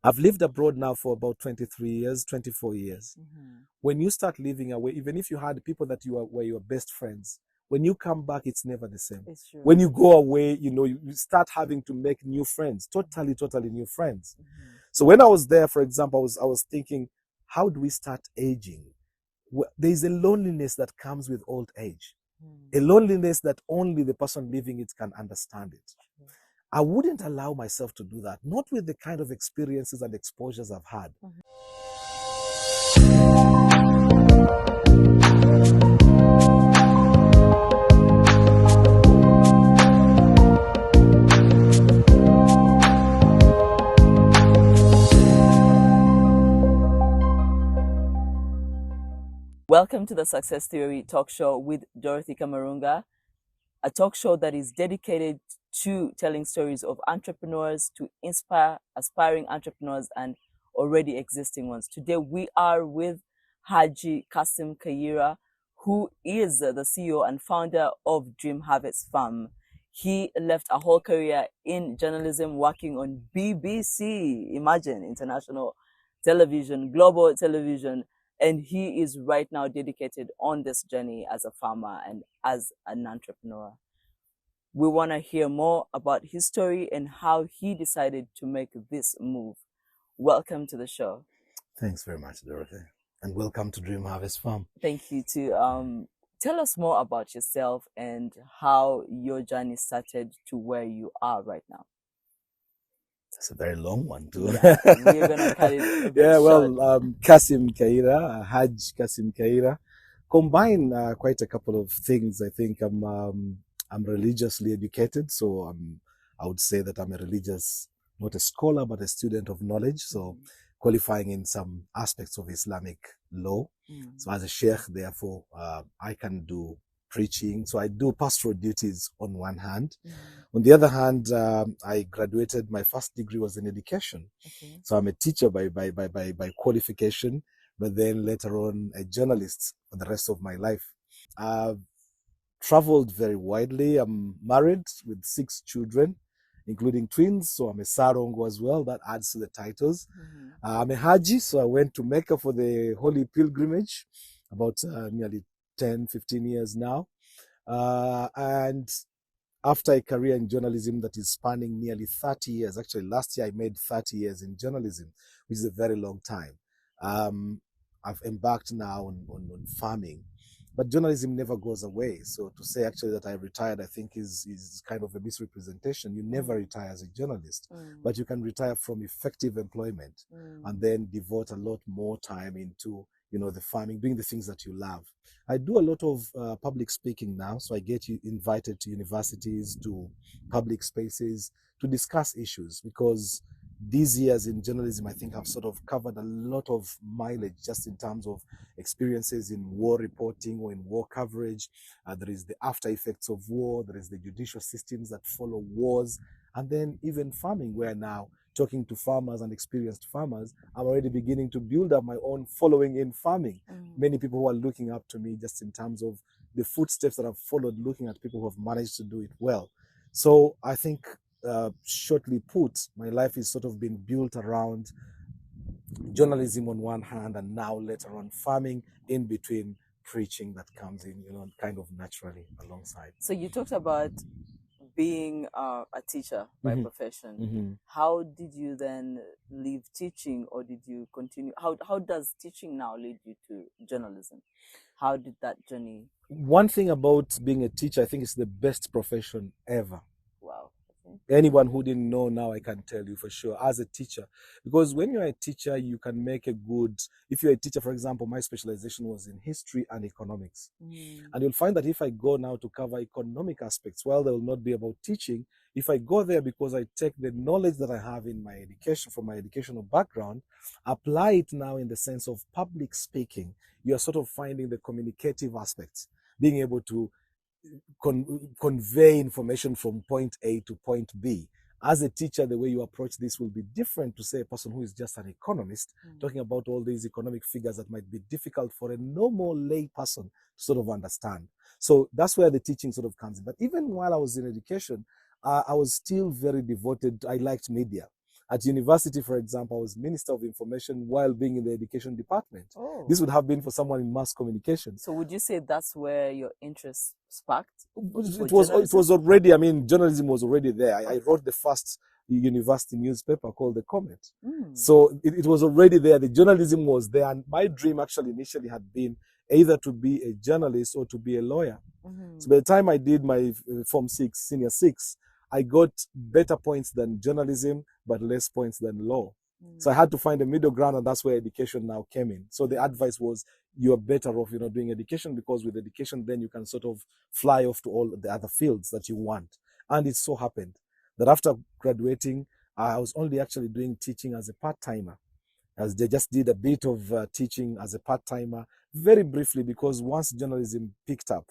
I've lived abroad now for about 23 years, 24 years. When you start living away, even if you had people that were your best friends, when you come back, it's never the same. It's true. When you go away, you start having to make new friends, totally new friends. So when I was there, for example, I was thinking, how do we start aging? There's a loneliness that comes with old age, a loneliness that only the person living it can understand it. I wouldn't allow myself to do that, not with the kind of experiences and exposures I've had. Welcome to the Success Theory Talk Show with Dorothy Kamarunga, a talk show that is dedicated to telling stories of entrepreneurs to inspire aspiring entrepreneurs and already existing ones. Today we are with Haji Kasim Kaira, who is the CEO and founder of Dream Harvest Farm. He left a whole career in journalism working on BBC, imagine, international television, global television, and he is right now dedicated on this journey as a farmer and as an entrepreneur. We want to hear more about his story and how he decided to make this move. Welcome to the show. Thanks very much, Dorothy. And welcome to Dream Harvest Farm. Thank you too. Tell us more about yourself and how your journey started to where you are right now. That's a very long one too. Yeah, we're gonna cut it a bit short. Kasim Kaira, Haj Kasim Kaira, combine quite a couple of things. I think I'm religiously educated, so I would say that I'm a religious, not a scholar, but a student of knowledge. So qualifying in some aspects of Islamic law. So as a sheikh, therefore, I can do preaching. So I do pastoral duties on one hand. On the other hand, I graduated, my first degree was in education. So I'm a teacher by qualification, but then later on a journalist for the rest of my life. I've traveled very widely. I'm married with 6 children, including twins. So I'm a Sarongo as well. That adds to the titles. I'm a Haji, so I went to Mecca for the Holy Pilgrimage about nearly 10, 15 years now. And after a career in journalism that is spanning nearly 30 years, actually last year I made 30 years in journalism, which is a very long time. I've embarked now on farming, but journalism never goes away. So to say actually that I retired, I think is kind of a misrepresentation. You never retire as a journalist, but you can retire from effective employment and then devote a lot more time into the farming, doing the things that you love. I do a lot of public speaking now, so I get invited to universities, to public spaces to discuss issues, because these years in journalism, I think I've sort of covered a lot of mileage just in terms of experiences in war reporting or in war coverage. There is the after effects of war, there is the judicial systems that follow wars, and then even farming, where now talking to farmers and experienced farmers, I'm already beginning to build up my own following in farming. Many people who are looking up to me just in terms of the footsteps that I've followed, looking at people who have managed to do it well. So I think, shortly put, my life has sort of been built around journalism on one hand, and now later on farming in between, preaching that comes in, kind of naturally alongside. So you talked about being a teacher by profession. How did you then leave teaching, or did you continue? How does teaching now lead you to journalism? How did that journey? One thing about being a teacher, I think it's the best profession ever. Wow. Anyone who didn't know now, I can tell you for sure, as a teacher, because when you're a teacher, you can make if you're a teacher, for example, my specialization was in history and economics. And you'll find that if I go now to cover economic aspects, well, they will not be about teaching. If I go there because I take the knowledge that I have in my education, from my educational background, apply it now in the sense of public speaking, you're sort of finding the communicative aspects, being able to convey information from point A to point B. As a teacher, the way you approach this will be different to, say, a person who is just an economist, talking about all these economic figures that might be difficult for a normal lay person to sort of understand. So that's where the teaching sort of comes in. But even while I was in education, I was still very devoted. I liked media. At university, for example, I was Minister of Information while being in the education department. Oh. This would have been for someone in mass communication. So would you say that's where your interest sparked? It was already, I mean, journalism was already there. I wrote the first university newspaper called The Comet. So it was already there. The journalism was there. And my dream actually initially had been either to be a journalist or to be a lawyer. So by the time I did my Form 6, Senior 6, I got better points than journalism, but less points than law. So I had to find a middle ground, and that's where education now came in. So the advice was, you're better off, doing education, because with education, then you can sort of fly off to all the other fields that you want. And it so happened that after graduating, I was only actually doing teaching as a part-timer, as they just did a bit of teaching as a part-timer, very briefly, because once journalism picked up,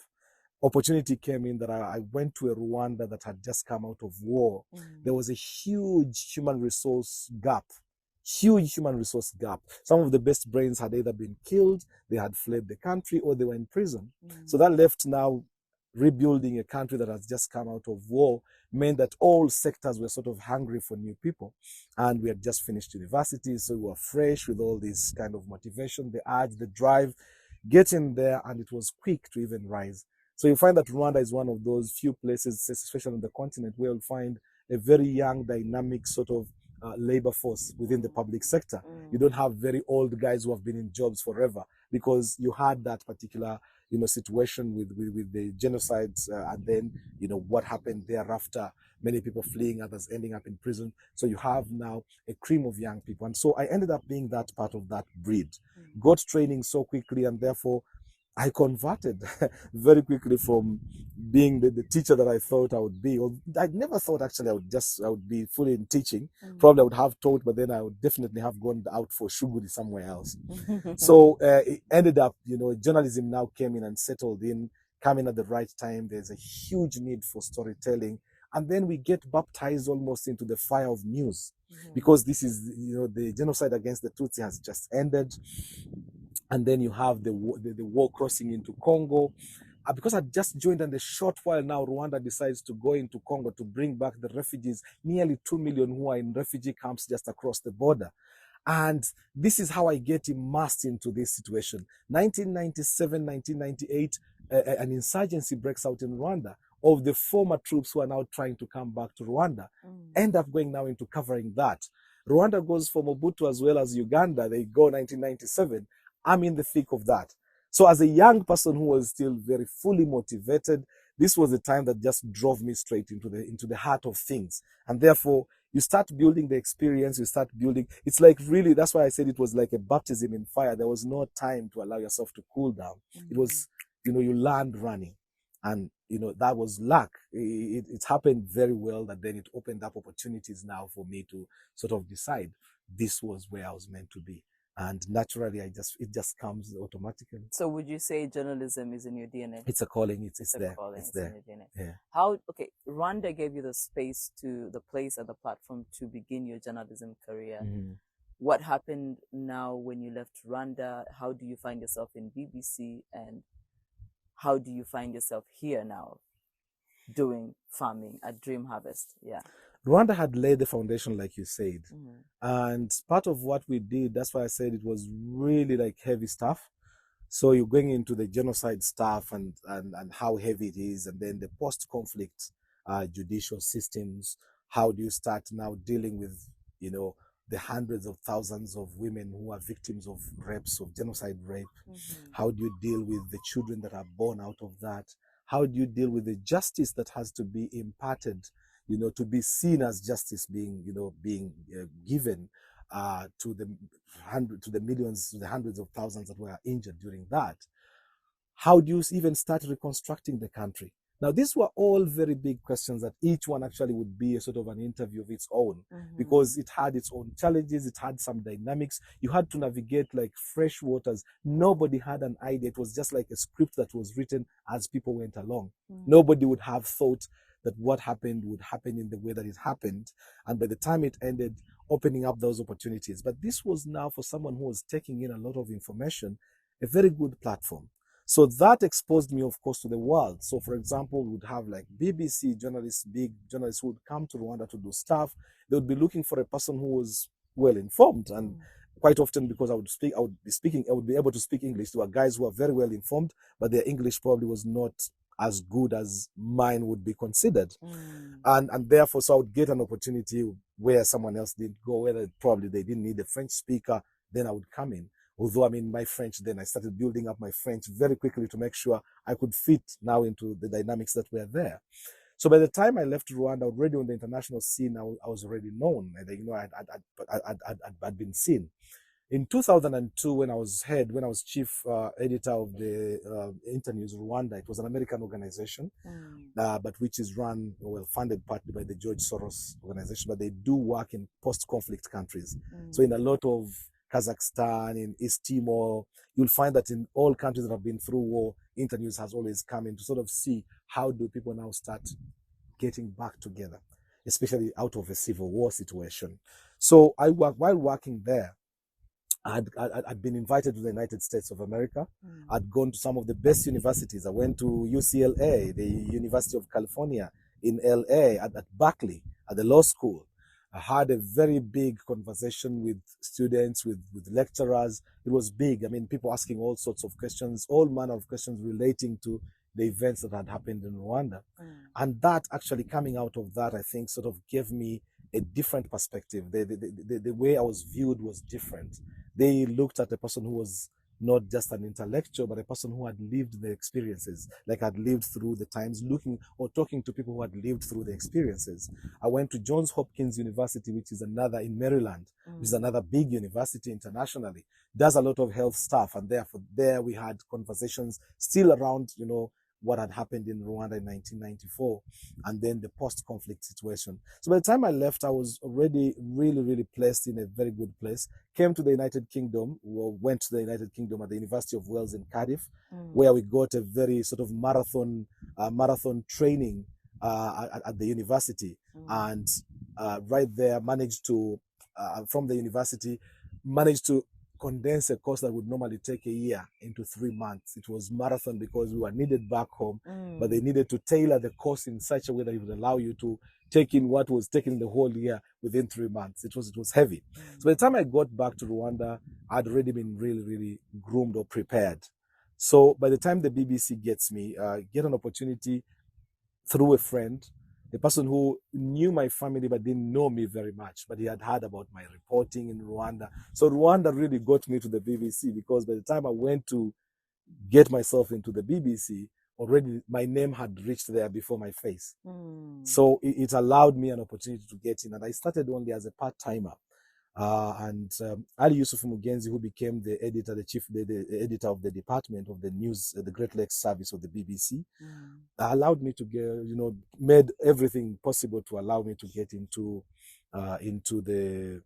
opportunity came in that I went to a Rwanda that had just come out of war. There was a huge human resource gap. Some of the best brains had either been killed, they had fled the country, or they were in prison. So that left now rebuilding a country that has just come out of war meant that all sectors were sort of hungry for new people. And we had just finished university, so we were fresh with all this kind of motivation, the urge, the drive, get in there, and it was quick to even rise. So you find that Rwanda is one of those few places, especially on the continent, where you'll find a very young, dynamic sort of labor force within the public sector. You don't have very old guys who have been in jobs forever, because you had that particular situation with the genocides, and then what happened thereafter, many people fleeing, others ending up in prison. So you have now a cream of young people, and so I ended up being that part of that breed. Got training so quickly, and therefore I converted very quickly from being the teacher that I thought I would be. I never thought actually I would be fully in teaching. Probably I would have taught, but then I would definitely have gone out for shuguri somewhere else. So it ended up, journalism now came in and settled in, coming at the right time. There's a huge need for storytelling. And then we get baptized almost into the fire of news, because this is, the genocide against the Tutsi has just ended. And then you have the war crossing into Congo. Because I just joined, and a short while now, Rwanda decides to go into Congo to bring back the refugees, nearly 2 million who are in refugee camps just across the border. And this is how I get immersed into this situation. 1997, 1998, an insurgency breaks out in Rwanda of the former troops who are now trying to come back to Rwanda. End up going now into covering that. Rwanda goes for Mobutu as well as Uganda. They go 1997. I'm in the thick of that. So as a young person who was still very fully motivated, this was the time that just drove me straight into the heart of things. And therefore, you start building the experience, you start building. It's like really, that's why I said it was like a baptism in fire. There was no time to allow yourself to cool down. It was, you learned running. And, that was luck. It happened very well, that then it opened up opportunities now for me to sort of decide this was where I was meant to be. And naturally, it just comes automatically. So would you say journalism is in your DNA? It's a calling. It's there. Calling. It's there. In your DNA. Yeah. Rwanda gave you the space, the place and the platform to begin your journalism career. What happened now when you left Rwanda? How do you find yourself in BBC, and how do you find yourself here now doing farming at Dream Harvest? Yeah. Rwanda had laid the foundation, like you said. And part of what we did, that's why I said it was really like heavy stuff. So you're going into the genocide stuff and how heavy it is, and then the post-conflict judicial systems. How do you start now dealing with, the hundreds of thousands of women who are victims of rapes, of genocide rape? How do you deal with the children that are born out of that? How do you deal with the justice that has to be imparted, to be seen as justice being given to the millions, to the hundreds of thousands that were injured during that? How do you even start reconstructing the country? Now, these were all very big questions that each one actually would be a sort of an interview of its own, because it had its own challenges, it had some dynamics. You had to navigate like fresh waters. Nobody had an idea. It was just like a script that was written as people went along. Nobody would have thought that what happened would happen in the way that it happened. And by the time it ended, opening up those opportunities. But this was now, for someone who was taking in a lot of information, a very good platform. So that exposed me, of course, to the world. So, for example, we would have like BBC journalists, big journalists who would come to Rwanda to do stuff. They would be looking for a person who was well informed. And quite often, because I would be able to speak English. There were guys who were very well informed, but their English probably was not as good as mine would be considered. And therefore, so I would get an opportunity where someone else did go, where probably they didn't need a French speaker, then I would come in. Although, I mean, my French, then I started building up my French very quickly to make sure I could fit now into the dynamics that were there. So by the time I left Rwanda, already on the international scene, I was already known. And, you know, I'd been seen. In 2002, when I was chief editor of the Internews Rwanda, it was an American organization, but which is run, well, funded partly by the George Soros organization, but they do work in post-conflict countries. So in a lot of Kazakhstan, in East Timor, you'll find that in all countries that have been through war, Internews has always come in to sort of see how do people now start getting back together, especially out of a civil war situation. So while working there, I'd been invited to the United States of America. I'd gone to some of the best universities. I went to UCLA, the University of California in LA, at Berkeley, at the law school. I had a very big conversation with students, with lecturers. It was big. I mean, people asking all sorts of questions, all manner of questions relating to the events that had happened in Rwanda. And that actually coming out of that, I think, sort of gave me a different perspective. The way I was viewed was different. They looked at a person who was not just an intellectual, but a person who had lived the experiences, like had lived through the times, looking or talking to people who had lived through the experiences. I went to Johns Hopkins University, which is another in Maryland, which is another big university internationally, does a lot of health stuff. And therefore there we had conversations still around, you know, what had happened in Rwanda in 1994, and then the post-conflict situation. So by the time I left, I was already really placed in a very good place. Came to the United Kingdom, went to the United Kingdom at the University of Wales in Cardiff, where we got a very sort of marathon training at the university. And right there managed to, from the university, managed to condense a course that would normally take a year into 3 months. It was marathon because we were needed back home, but they needed to tailor the course in such a way that it would allow you to take in what was taken the whole year within 3 months. It was heavy. So by the time I got back to Rwanda, I'd already been really groomed or prepared. So by the time the BBC gets me, get an opportunity through a friend, a person who knew my family but didn't know me very much, but he had heard about my reporting in Rwanda. So Rwanda really got me to the BBC, because by the time I went to get myself into the BBC, already my name had reached there before my face. So it allowed me an opportunity to get in, and I started only as a part-timer. Ali Yusuf Mugenzi, who became the editor, the editor of the department of the news, the Great Lakes service of the BBC, allowed me to get, you know, made everything possible to allow me to get into the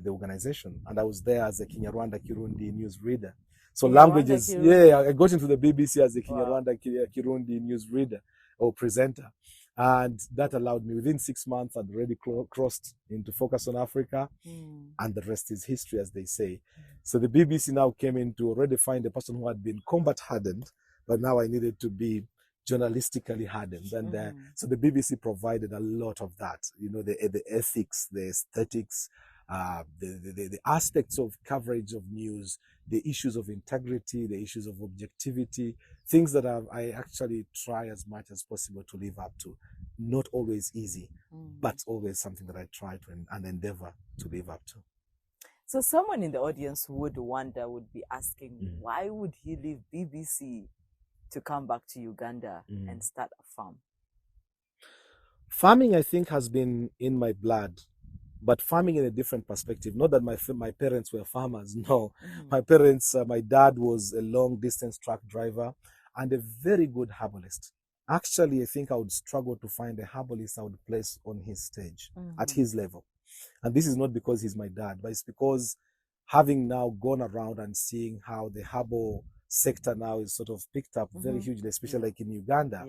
organization. And I was there as a Kinyarwanda Kirundi news reader. So languages, I got into the BBC as a Kinyarwanda Kirundi news reader or presenter. And that allowed me, within 6 months, I'd already crossed into Focus on Africa, and the rest is history, as they say. So the BBC now came in to already find a person who had been combat hardened, but now I needed to be journalistically hardened. And so the BBC provided a lot of that, you know, the ethics, the aesthetics, the aspects of coverage of news, the issues of integrity, the issues of objectivity, things that I actually try as much as possible to live up to. Not always easy, but always something that I try to and endeavor to live up to. So someone in the audience would be asking, why would he leave BBC to come back to Uganda and start a farm? Farming, I think, has been in my blood, but farming in a different perspective. Not that my parents were farmers, no. My parents, my dad was a long-distance truck driver and a very good herbalist. Actually, I think I would struggle to find a herbalist I would place on his stage, at his level. And this is not because he's my dad, but it's because having now gone around and seeing how the herbal sector now is sort of picked up very hugely, especially like in Uganda.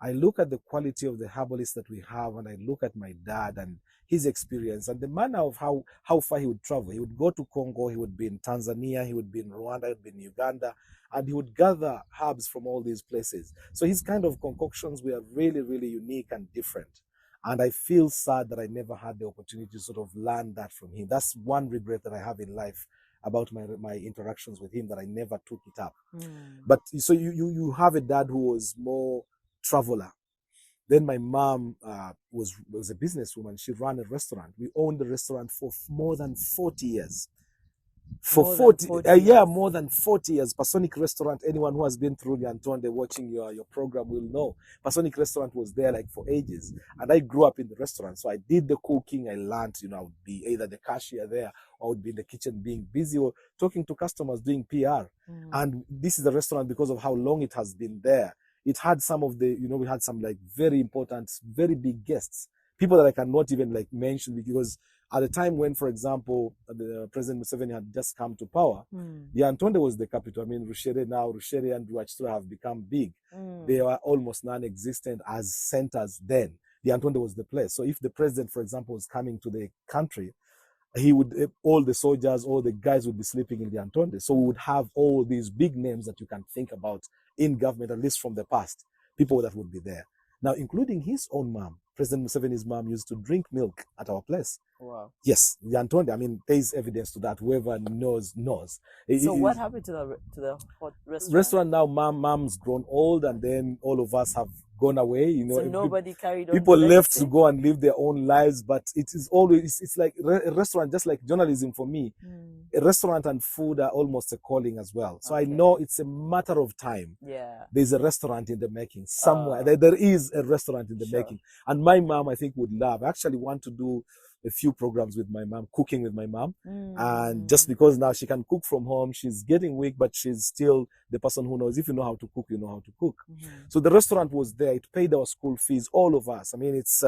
I look at the quality of the herbalists that we have, and I look at my dad, and his experience and the manner of how far he would travel. He would go to Congo, he would be in Tanzania, he would be in Rwanda, he would be in Uganda, and he would gather herbs from all these places. So his kind of concoctions were really, really unique and different. And I feel sad that I never had the opportunity to sort of learn that from him. That's one regret that I have in life about my interactions with him, that I never took it up. But so you have a dad who was more traveler. Then my mom was a businesswoman. She ran a restaurant. We owned the restaurant for more than 40 years. For More 40, than 40 yeah, years. more than 40 years. Pasonic Restaurant, anyone who has been through the Antonde watching your program will know. Pasonic Restaurant was there like for ages. And I grew up in the restaurant. So I did the cooking. I learned, I would be either the cashier there or I would be in the kitchen being busy or talking to customers, doing PR. And this is a restaurant because of how long it has been there. It had some of the, we had some like very important, very big guests. People that I cannot even like mention because at the time when, for example, the President Museveni had just come to power, the Antonde was the capital. I mean, Rushere and Rwachitra have become big. They were almost non-existent as centers then. The Antonde was the place. So if the president, for example, was coming to the country, he would, all the soldiers, all the guys would be sleeping in the Antonde. So we would have all these big names that you can think about in government, at least from the past, people that would be there. Now, including his own mom, President Museveni's mom used to drink milk at our place. Wow. Yes, the Antonde. I mean, there is evidence to that. Whoever knows. So what happened to the hot restaurant? Restaurant now, mom's grown old, and then all of us have gone away. So nobody carried on. People left to go and live their own lives, but it is always, it's like a restaurant, just like journalism for me. A restaurant and food are almost a calling as well. So I know it's a matter of time. Yeah. There's a restaurant in the making somewhere. There is a restaurant in the making. And my mom, I think, would love. I actually want to do a few programs with my mom, cooking with my mom. And just because now she can cook from home, she's getting weak, but she's still the person who knows. If you know how to cook, you know how to cook. So the restaurant was there. It paid our school fees, all of us. I mean, it's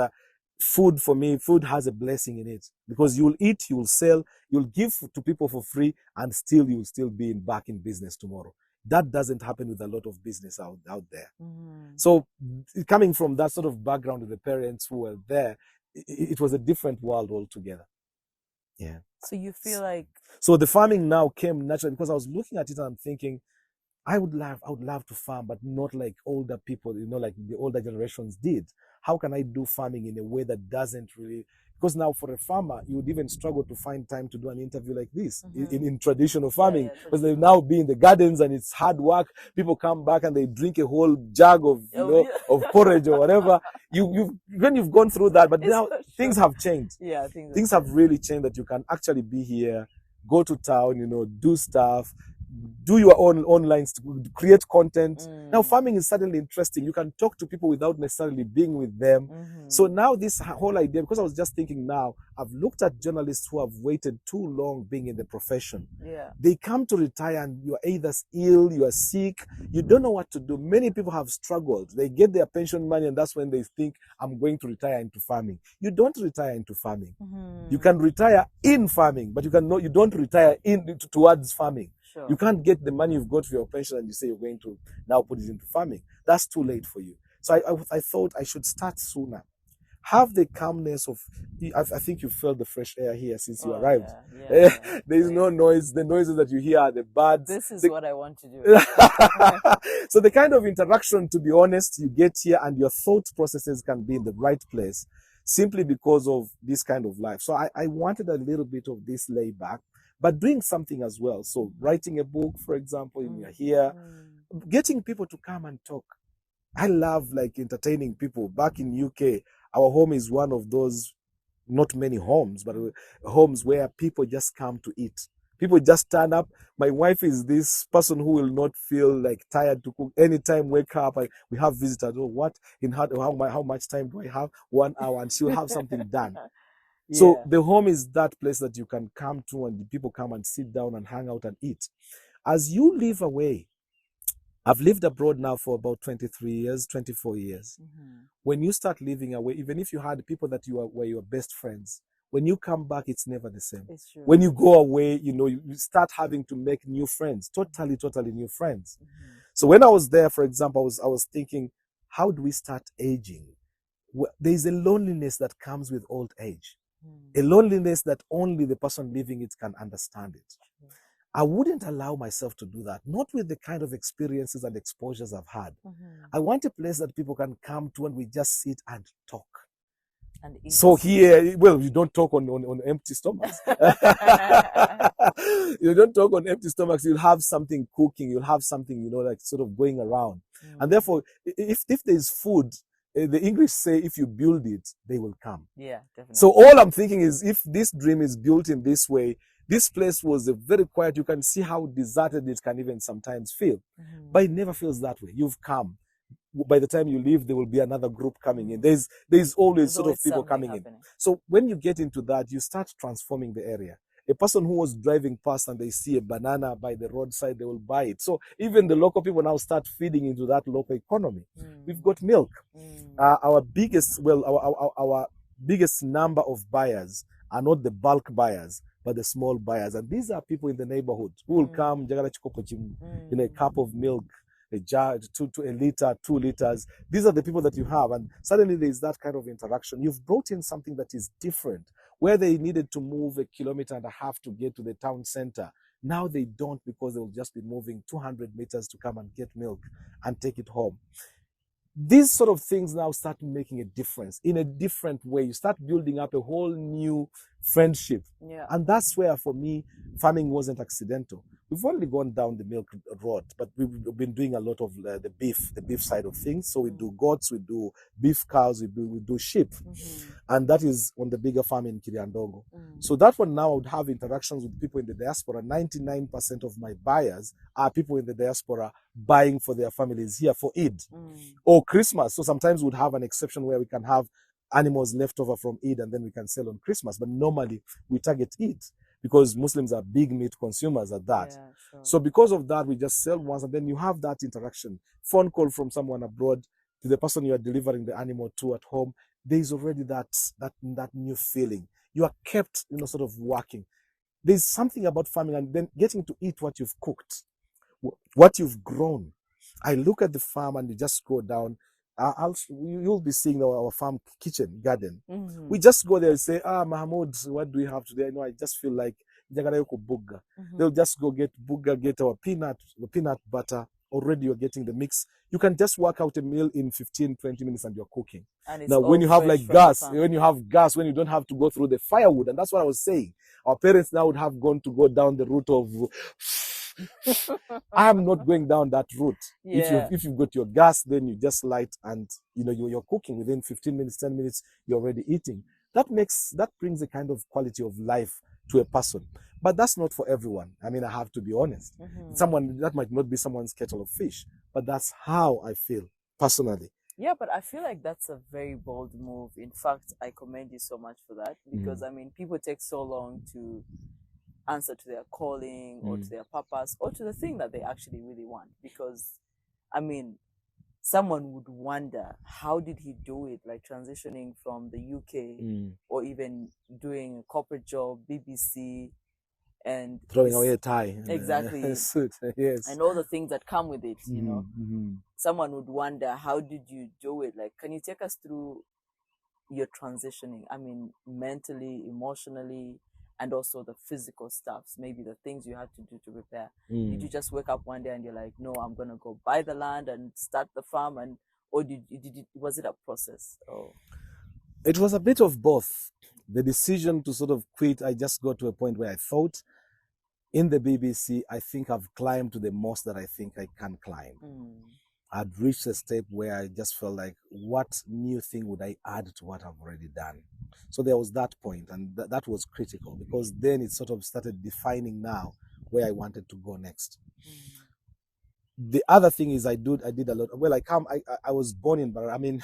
food for me. Food has a blessing in it because you'll eat, you'll sell, you'll give to people for free, and still you'll still be back in business tomorrow. That doesn't happen with a lot of business out there. So coming from that sort of background with the parents who were there, it was a different world altogether. Yeah. So you feel like... So the farming now came naturally because I was looking at it and I'm thinking, I would love to farm, but not like older people, like the older generations did. How can I do farming in a way that doesn't really... Because now for a farmer, you would even struggle to find time to do an interview like this in traditional farming. Because they now be in the gardens and it's hard work. People come back and they drink a whole jug of, of porridge or whatever. When you've gone through that, but now things have changed. Yeah, things have really changed that you can actually be here, go to town, do stuff, do your own online, create content. Now farming is suddenly interesting. You can talk to people without necessarily being with them. So now this whole idea, because I was just thinking now, I've looked at journalists who have waited too long being in the profession. They come to retire and you're either ill, you are sick, you don't know what to do. Many people have struggled. They get their pension money and that's when they think, I'm going to retire into farming. You don't retire into farming. You can retire in farming, but you don't retire towards farming. Sure. You can't get the money you've got for your pension and you say you're going to now put it into farming. That's too late for you. So I thought I should start sooner. Have the calmness of, I think you felt the fresh air here since you arrived. There is no noise. The noises that you hear are the birds. This is what I want to do. So the kind of interaction, to be honest, you get here and your thought processes can be in the right place simply because of this kind of life. So I wanted a little bit of this layback, but doing something as well. So writing a book, for example, and you're here, getting people to come and talk. I love like entertaining people. Back in UK, our home is one of those, not many homes, but homes where people just come to eat. People just turn up. My wife is this person who will not feel like tired to cook. Anytime wake up, we have visitors. Oh, what? How much time do I have? 1 hour, and she'll have something done. So the home is that place that you can come to and the people come and sit down and hang out and eat. As you live away, I've lived abroad now for about 23 years, 24 years. When you start living away, even if you had people that were your best friends, when you come back, it's never the same. It's true. When you go away, you start having to make new friends, totally new friends. So when I was there, for example, I was thinking, how do we start aging? There is a loneliness that comes with old age. a loneliness that only the person living it can understand it. I wouldn't allow myself to do that, not with the kind of experiences and exposures I've had. I want a place that people can come to and we just sit and talk. And so here, well, you don't talk on empty stomachs. You don't talk on empty stomachs. You'll have something cooking. You'll have something, you know, like sort of going around. And therefore, if there's food, the English say, if you build it, they will come. Yeah, definitely. So all I'm thinking is, if this dream is built in this way, this place was a very quiet. You can see how deserted it can even sometimes feel, but it never feels that way. You've come. By the time you leave, there will be another group coming in. There's always sort of people coming happening in. So when you get into that, you start transforming the area. A person who was driving past and they see a banana by the roadside, they will buy it. So even the local people now start feeding into that local economy. We've got milk. Our biggest number of buyers are not the bulk buyers, but the small buyers. And these are people in the neighborhood who will come, in a cup of milk, a jar, to a liter, 2 liters. These are the people that you have. And suddenly there's that kind of interaction. You've brought in something that is different. Where they needed to move 1.5 kilometers to get to the town center, now they don't, because they'll just be moving 200 meters to come and get milk and take it home. These sort of things now start making a difference in a different way. You start building up a whole new friendship. Yeah. And that's where, for me, farming wasn't accidental. We've only gone down the milk road, but we've been doing a lot of the beef side of things. So we do goats, we do beef cows, we do sheep. And that is on the bigger farm in Kiriandogo. So that one now I would have interactions with people in the diaspora. 99% of my buyers are people in the diaspora buying for their families here for Eid or Christmas. So sometimes we'd have an exception where we can have animals left over from Eid and then we can sell on Christmas. But normally we target Eid, because Muslims are big meat consumers at that. Yeah, sure. So because of that, we just sell once, and then you have that interaction. Phone call from someone abroad to the person you are delivering the animal to at home. There's already that new feeling. You are kept, sort of working. There's something about farming, and then getting to eat what you've cooked, what you've grown. I look at the farm and you just go down. You'll be seeing our farm kitchen garden. We just go there and say, Mahmoud, what do we have today? I just feel like buga. They'll just go get buga, get our peanut butter. Already you're getting the mix. You can just work out a meal in 15-20 minutes and you're cooking. And now, when you have like gas, when you don't have to go through the firewood, and that's what I was saying. Our parents now would have gone to go down the route of I am not going down that route. Yeah. If you've got your gas, then you just light and you're cooking. Within 15 minutes, 10 minutes, you're already eating. That brings a kind of quality of life to a person. But that's not for everyone. I mean, I have to be honest. That might not be someone's kettle of fish, but that's how I feel personally. Yeah, but I feel like that's a very bold move. In fact, I commend you so much for that, because I mean, people take so long to answer to their calling or to their purpose or to the thing that they actually really want. Because, I mean, someone would wonder, how did he do it? Like transitioning from the UK or even doing a corporate job, BBC, and throwing away a tie. Exactly. Suit, yes. And all the things that come with it, Someone would wonder, how did you do it? Like, can you take us through your transitioning? I mean, mentally, emotionally, and also the physical stuffs, maybe the things you had to do to prepare. Did you just wake up one day and you're like, no, I'm going to go buy the land and start the farm? Or was it a process? Oh. It was a bit of both. The decision to sort of quit, I just got to a point where I thought, in the BBC, I think I've climbed to the most that I think I can climb. I'd reached a step where I just felt like, what new thing would I add to what I've already done? So there was that point, and that was critical, because then it sort of started defining now where I wanted to go next. The other thing is I did a lot. Well, I was born in Barara. I mean,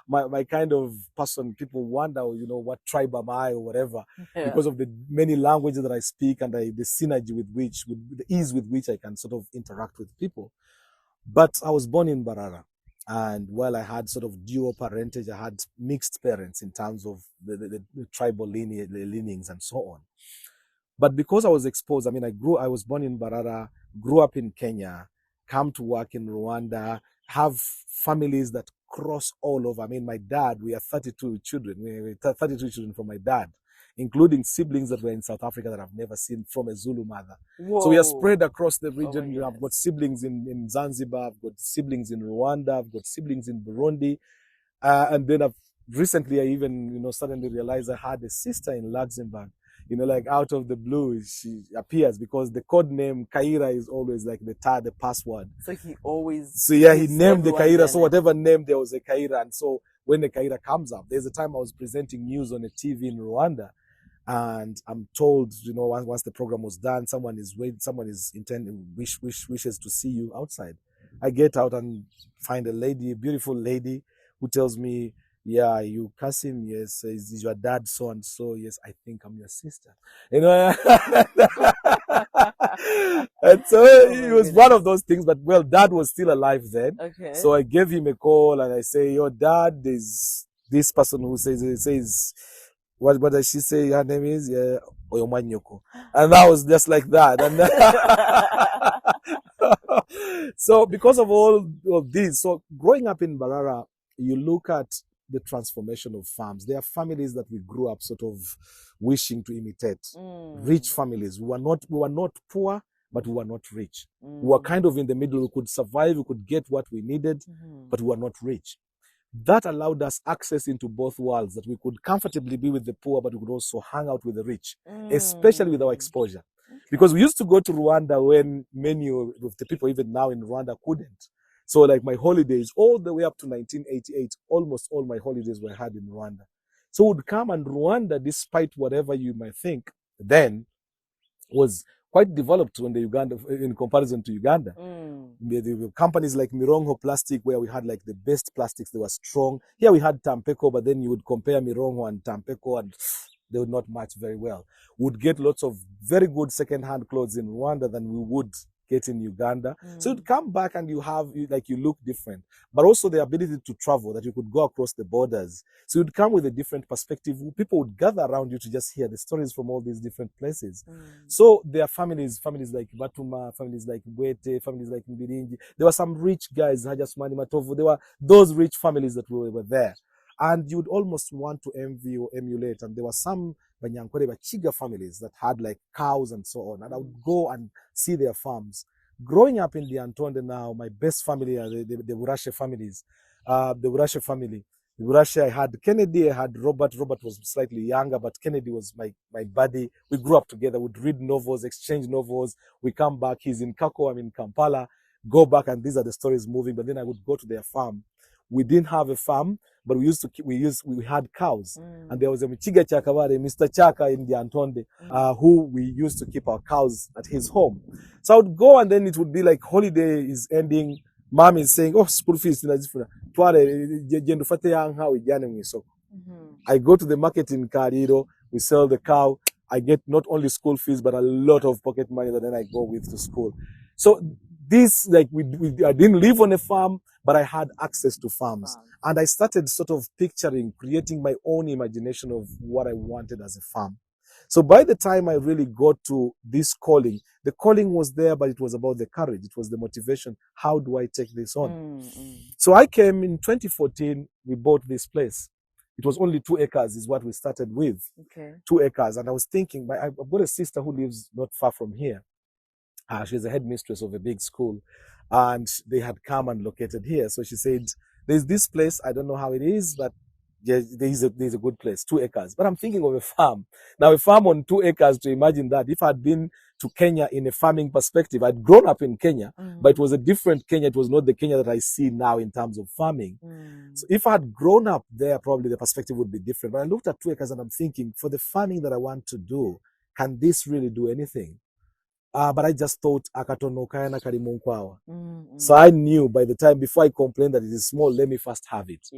my kind of person, people wonder, what tribe am I or whatever, because of the many languages that I speak and the synergy with the ease with which I can sort of interact with people. But I was born in Barara. And while I had sort of dual parentage, I had mixed parents in terms of the tribal leanings and so on. But because I was exposed, I mean, I was born in Barara, grew up in Kenya, come to work in Rwanda, have families that cross all over. I mean, my dad, we are 32 children. We 32 children from my dad. including siblings that were in South Africa that I've never seen from a Zulu mother. Whoa. So we are spread across the region. Oh, yes. I've got siblings in Zanzibar, I've got siblings in Rwanda, I've got siblings in Burundi. And then recently I even, suddenly realized I had a sister in Luxembourg. Like out of the blue, she appears because the code name Kaira is always like the password. So he always. So yeah, he named the Kaira. So whatever name there was a Kaira. And so when the Kaira comes up, there's a time I was presenting news on a TV in Rwanda. And I'm told, once the program was done, someone is wishes to see you outside. I get out and find a beautiful lady who tells me, yeah, you Kasim, yes, is your dad so and so? Yes, I think I'm your sister. And so it was one of those things, but well, dad was still alive then. Okay. So I gave him a call and I say, your dad is this person who says, what does she say her name is? Yeah, Oyomanyoko. And that was just like that. And so because of all of this, so growing up in Mbarara, you look at the transformation of farms. There are families that we grew up sort of wishing to imitate. Rich families. We were not poor, but we were not rich. We were kind of in the middle. We could survive, we could get what we needed, but we were not rich. That allowed us access into both worlds, that we could comfortably be with the poor, but we could also hang out with the rich, especially with our exposure. Because we used to go to Rwanda when many of the people even now in Rwanda couldn't. So like my holidays, all the way up to 1988, almost all my holidays were had in Rwanda. So we'd come, and Rwanda, despite whatever you might think, then was quite developed in comparison to Uganda. There were companies like Mirongo Plastic, where we had like the best plastics. They were strong. Here we had Tampeko, but then you would compare Mirongo and Tampeko, and they would not match very well. We'd get lots of very good second-hand clothes in Rwanda than we would get in Uganda. So you'd come back and you look different, but also the ability to travel, that you could go across the borders. So you'd come with a different perspective. People would gather around you to just hear the stories from all these different places. So there are families like Batuma, families like Bwete, families like Mbiringi. There were some rich guys, Hajasumani Matovu. There were those rich families that were there. And you'd almost want to envy or emulate. And there were some Banyankore Bachiga families that had like cows and so on. And I would go and see their farms. Growing up in the Antonde now, my best family are the Burashe families. The Burashe family. The Burashe, I had Kennedy, I had Robert. Robert was slightly younger, but Kennedy was my buddy. We grew up together. We'd read novels, exchange novels. We come back. He's in Kako, I'm in Kampala. Go back, and these are the stories moving. But then I would go to their farm. We didn't have a farm, but we had cows. And there was a Michiga Chakavare, Mr. Chaka in the Antonde, who we used to keep our cows at his home. So I would go, and then it would be like holiday is ending. Mom is saying, oh, school fees. I go to the market in Cariro, we sell the cow. I get not only school fees, but a lot of pocket money that then I go with to school. So this, I didn't live on a farm, but I had access to farms. And I started sort of creating my own imagination of what I wanted as a farm. So by the time I really got to this calling, the calling was there, but it was about the courage. It was the motivation. How do I take this on? So I came in 2014, we bought this place. It was only 2 acres is what we started with. 2 acres. And I was thinking, I've got a sister who lives not far from here. She's a headmistress of a big school, and they had come and located here. So she said, there's this place, I don't know how it is, but there's a good place, 2 acres. But I'm thinking of a farm. Now, a farm on 2 acres, to imagine that, if I'd been to Kenya in a farming perspective, I'd grown up in Kenya, but it was a different Kenya. It was not the Kenya that I see now in terms of farming. So if I had grown up there, probably the perspective would be different. But I looked at 2 acres and I'm thinking, for the farming that I want to do, can this really do anything? But I just thought, so I knew by the time, before I complained that it is small, let me first have it.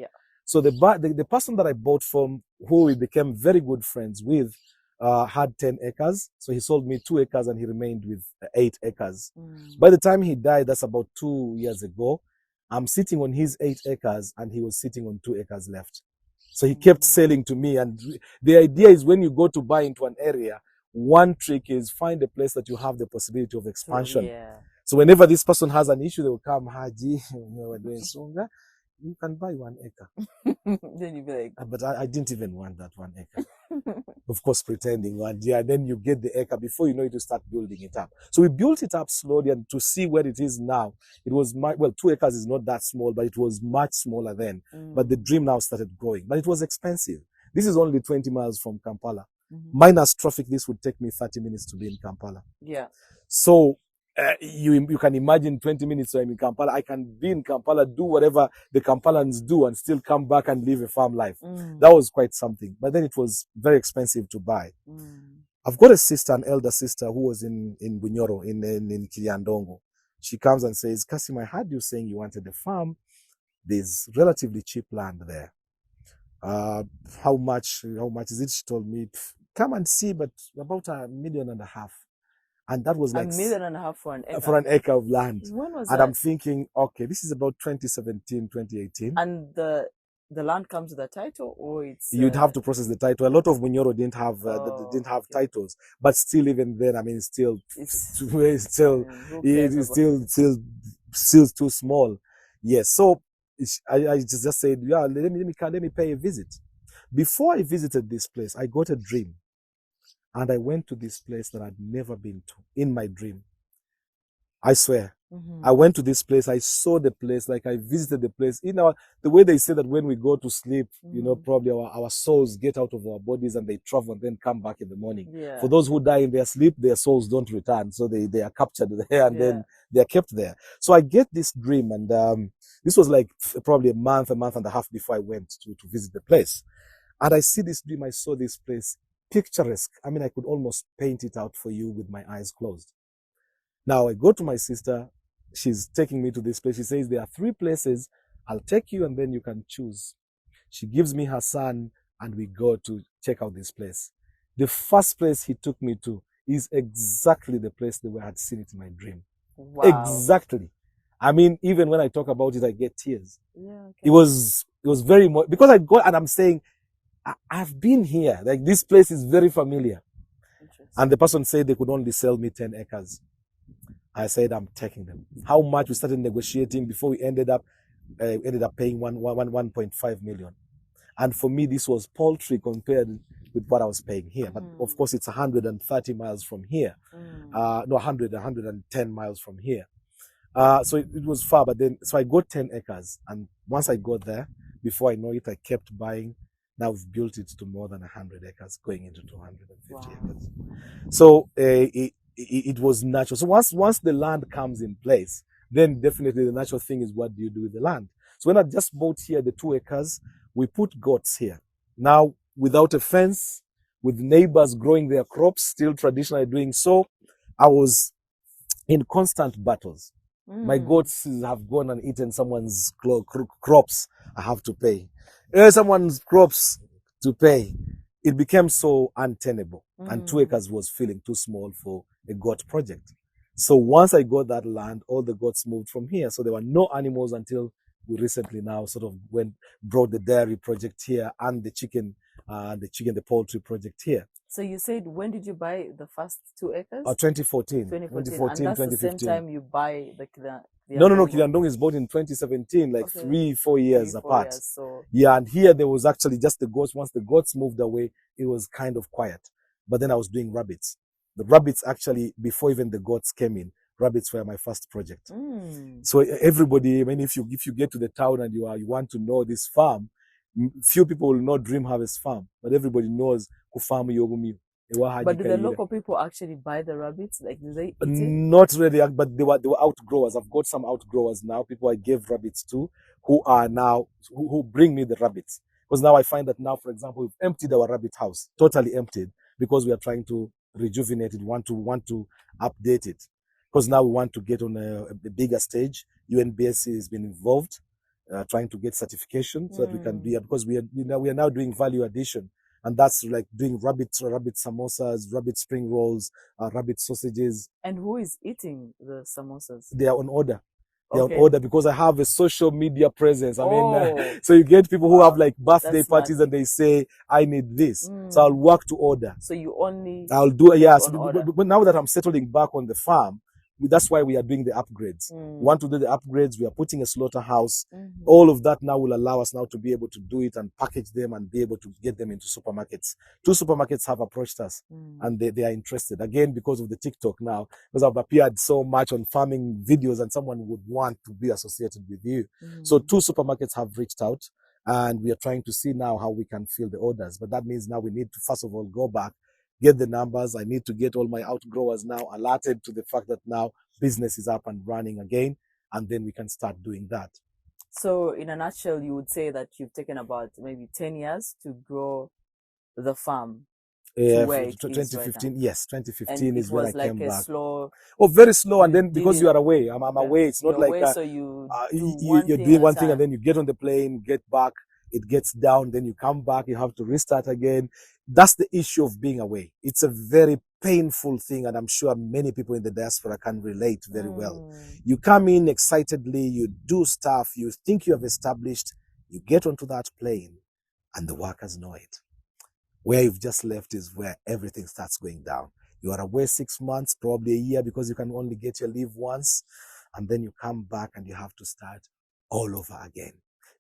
So the person that I bought from, who we became very good friends with, had 10 acres. So he sold me 2 acres and he remained with 8 acres. By the time he died, that's about 2 years ago, I'm sitting on his 8 acres and he was sitting on 2 acres left. So he kept selling to me. And the idea is, when you go to buy into an area, one trick is find a place that you have the possibility of expansion. So whenever this person has an issue, they will come, Haji, we're doing Sunga, you can buy 1 acre. Then you be like, but I didn't even want that 1 acre. Of course, pretending. And yeah, then you get the acre. Before you know it, you start building it up. So we built it up slowly, and to see where it is now, it was well, 2 acres is not that small, but it was much smaller then. But the dream now started growing. But it was expensive. This is only 20 miles from Kampala. Minus traffic, this would take me 30 minutes to be in Kampala. Yeah. So you can imagine 20 minutes when I'm in Kampala. I can be in Kampala, do whatever the Kampalans do, and still come back and live a farm life. That was quite something. But then it was very expensive to buy. I've got a sister, an elder sister, who was in Bunyoro, in Kiliandongo. She comes and says, Kasim, I heard you saying you wanted a farm. There's relatively cheap land there. How much is it? She told me, come and see, but about $1.5 million. And that was like $1.5 million for an acre. For an acre of land. When was and that? I'm thinking, okay, this is about 2017, 2018. And the land comes with a title, or it's you'd have to process the title. A lot of Bunyoro didn't have titles, but still, even then, I mean, it's still too small. Yes. So I just said, yeah, let me pay a visit. Before I visited this place, I got a dream. And I went to this place that I'd never been to in my dream. I swear. I went to this place. I saw the place, like I visited the place. The way they say that when we go to sleep, you know, probably our souls get out of our bodies and they travel and then come back in the morning. Yeah. For those who die in their sleep, their souls don't return. So they are captured there and then they are kept there. So I get this dream, and this was like probably a month and a half before I went to visit the place. And I see this dream. I saw this place. Picturesque. I mean, I could almost paint it out for you with my eyes closed. Now I go to my sister. She's taking me to this place. She says, there are 3 places. I'll take you and then you can choose. She gives me her son and we go to check out this place. The first place he took me to is exactly the place the way I had seen it in my dream. Wow. Exactly. I mean, even when I talk about it, I get tears. Yeah, okay. It was very much, because I go and I'm saying, I've been here. Like, this place is very familiar. And the person said they could only sell me 10 acres. I said, I'm taking them. How much? We started negotiating before we ended up paying 1.5 million. And for me, this was paltry compared with what I was paying here. But of course, it's 130 miles from here. 110 miles from here. So it was far, but then, so I got 10 acres. And once I got there, before I know it, I kept buying. Now we've built it to more than 100 acres, going into 250 acres. So it was natural. So once the land comes in place, then definitely the natural thing is, what do you do with the land? So when I just bought here the 2 acres, we put goats here. Now, without a fence, with neighbors growing their crops, still traditionally doing so, I was in constant battles. My goats have gone and eaten someone's crops. I have to pay. Someone's crops to pay. It became so untenable, and 2 acres was feeling too small for a goat project. So once I got that land, all the goats moved from here. So there were no animals until we recently now sort of brought the dairy project here and the poultry project here. So you said, when did you buy the first 2 acres? 2014. 2014. And that's 2015. the same time you buy the No, Kiliandongo is bought in 2017, like 3-4 years apart. Yeah, and here there was actually just the goats. Once the goats moved away, it was kind of quiet. But then I was doing rabbits. The rabbits actually, before even the goats came in, rabbits were my first project. So everybody, I mean, if you get to the town and you want to know this farm, few people will know Dream Harvest Farm, but everybody knows Kufamu Yogumi. But do the local people actually buy the rabbits? Like, do they eat it? Not really, but they were outgrowers. I've got some outgrowers now, people I gave rabbits to, who are now, who bring me the rabbits. Because now I find that now, for example, we've emptied our rabbit house, totally emptied, because we are trying to rejuvenate it, want to update it. Because now we want to get on a bigger stage. UNBSC has been involved, trying to get certification so that we can be, because we are now doing value addition. And that's like doing rabbit samosas, rabbit spring rolls, rabbit sausages. And who is eating the samosas? They are on order. They're on order because I have a social media presence. I mean, so you get people who have like birthday parties and they say, I need this. So I'll work to order. So you only... I'll do, yes. But now that I'm settling back on the farm, that's why we are doing the upgrades. We want to do the upgrades. We are putting a slaughterhouse. Mm-hmm. All of that now will allow us now to be able to do it and package them and be able to get them into supermarkets. 2 supermarkets have approached us and they are interested. Again, because of the TikTok now, because I've appeared so much on farming videos and someone would want to be associated with you. So 2 supermarkets have reached out and we are trying to see now how we can fill the orders. But that means now we need to first of all go back, get the numbers. I need to get all my outgrowers now alerted to the fact that now business is up and running again, and then we can start doing that. So in a nutshell, you would say that you've taken about maybe 10 years to grow the farm. Yeah, where it is 2015, right yes, 2015 and is it when was I like came a back. slow. Oh, very slow, and You then because you are away, I'm away. It's not you're like away, so you do you're thing doing at one a thing, and time. then you get on the plane, get back, it gets down, then you come back, you have to restart again. That's the issue of being away. It's a very painful thing, and I'm sure many people in the diaspora can relate very well. You come in excitedly, you do stuff, you think you have established, you get onto that plane, and the workers know it. Where you've just left is where everything starts going down. You are away 6 months, probably a year, because you can only get your leave once, and then you come back and you have to start all over again.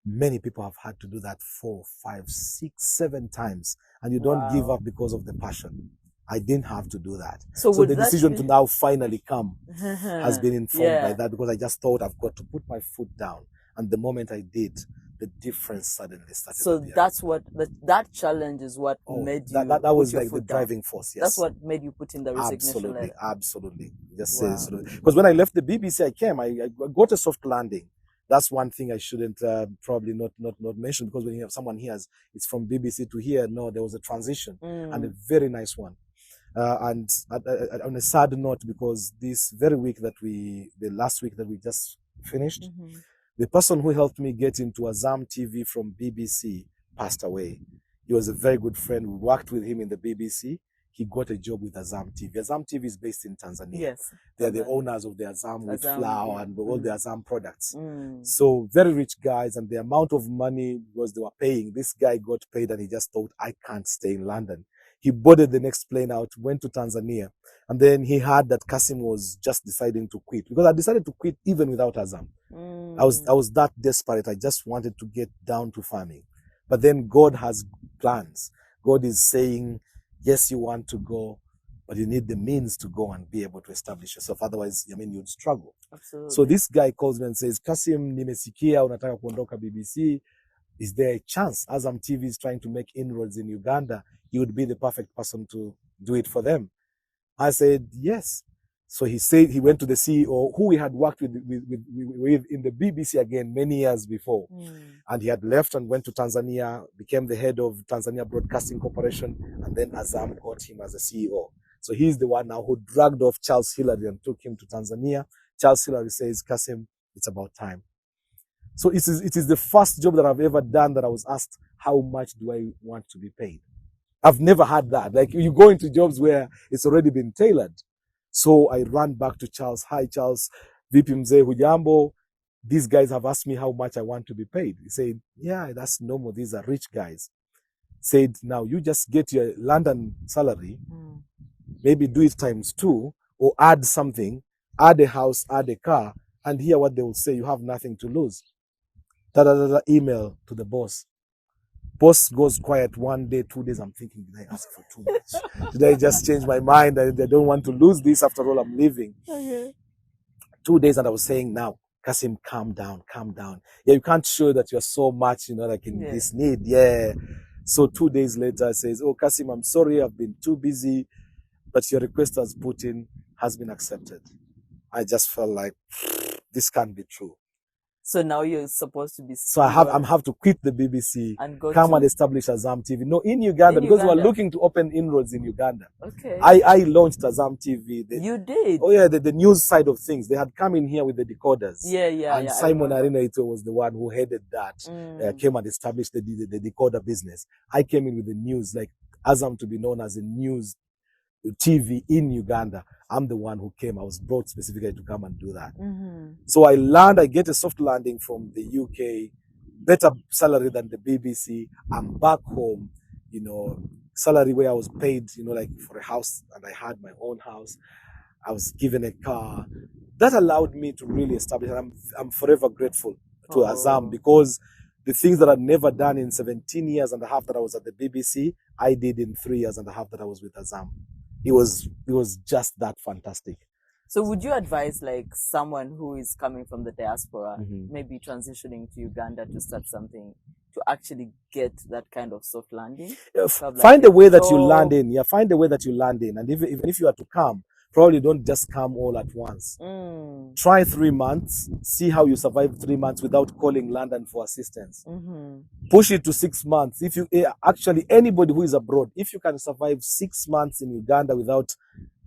Many people have had to do that 4, 5, 6, 7 times, and you don't give up because of the passion. I didn't have to do that. So the decision to now finally come has been informed by that, because I just thought I've got to put my foot down. And the moment I did, the difference suddenly started. So appearing. that's what that challenge is what made you. That put was your like the foot down. driving force. Yes, That's what made you put in the resignation letter. Absolutely. Just say because when I left the BBC, I came. I got a soft landing. That's one thing I shouldn't probably not mention, because when you have someone here, it's from BBC to here. No, there was a transition and a very nice one. And on a sad note, because this very week the last week that we just finished, the person who helped me get into Azam TV from BBC passed away. He was a very good friend. We worked with him in the BBC. He got a job with Azam TV. Azam TV is based in Tanzania. Yes. They're the owners of the Azam with flour and all the Azam products. Mm. So very rich guys, and the amount of money was they were paying. This guy got paid and he just thought, I can't stay in London. He boarded the next plane out, went to Tanzania, and then he heard that Kasim was just deciding to quit, because I decided to quit even without Azam. I was that desperate. I just wanted to get down to farming. But then God has plans. God is saying, yes, you want to go, but you need the means to go and be able to establish yourself. Otherwise, I mean, you'd struggle. Absolutely. So this guy calls me and says, Kasim, nimesikia unataka kuondoka BBC. Is there a chance Azam TV is trying to make inroads in Uganda? You would be the perfect person to do it for them. I said, yes. So he said he went to the CEO, who we had worked with in the BBC again many years before. And he had left and went to Tanzania, became the head of Tanzania Broadcasting Corporation, and then Azam got him as a CEO. So he's the one now who dragged off Charles Hillary and took him to Tanzania. Charles Hillary says, Kasim, it's about time. So it is the first job that I've ever done that I was asked, how much do I want to be paid? I've never had that. Like, you go into jobs where it's already been tailored. So I ran back to Charles. Hi, Charles. Vipi mzee, hujambo? These guys have asked me how much I want to be paid. He said, yeah, that's normal. These are rich guys. Said, now you just get your London salary, maybe do it times 2, or add something, add a house, add a car, and hear what they will say. You have nothing to lose. Email to the boss. Boss goes quiet 1 day, 2 days. I'm thinking, did I ask for too much? Did I just change my mind? I don't want to lose this. After all, I'm leaving. Okay. 2 days, and I was saying, now, Kasim, calm down. Yeah, you can't show that you're so much, like in this need. Yeah. So 2 days later, I says, oh, Kasim, I'm sorry. I've been too busy, but your request has been accepted. I just felt like this can't be true. So now you're supposed to be. So I have to quit the BBC and come and establish Azam TV. No, in Uganda, because we're looking to open inroads in Uganda. Okay. I launched Azam TV. You did? Oh yeah, the news side of things. They had come in here with the decoders. Yeah. And Simon Arenaito was the one who headed that. Came and established the decoder business. I came in with the news, like Azam to be known as a news TV in Uganda. I'm the one who came. I was brought specifically to come and do that. So I get a soft landing from the UK, better salary than the BBC. I'm back home, salary where I was paid, like for a house, and I had my own house. I was given a car. That allowed me to really establish, and I'm forever grateful to Azam, because the things that I'd never done in 17 years and a half that I was at the BBC, I did in 3 years and a half that I was with Azam. It was just that fantastic. So would you advise like someone who is coming from the diaspora, maybe transitioning to Uganda to start something, to actually get that kind of soft landing? Find a way that you land in. Yeah, find a way that you land in. And even if you are to come, probably don't just come all at once. Try 3 months, see how you survive 3 months without calling London for assistance. Push it to 6 months. If you actually, anybody who is abroad, if you can survive 6 months in Uganda without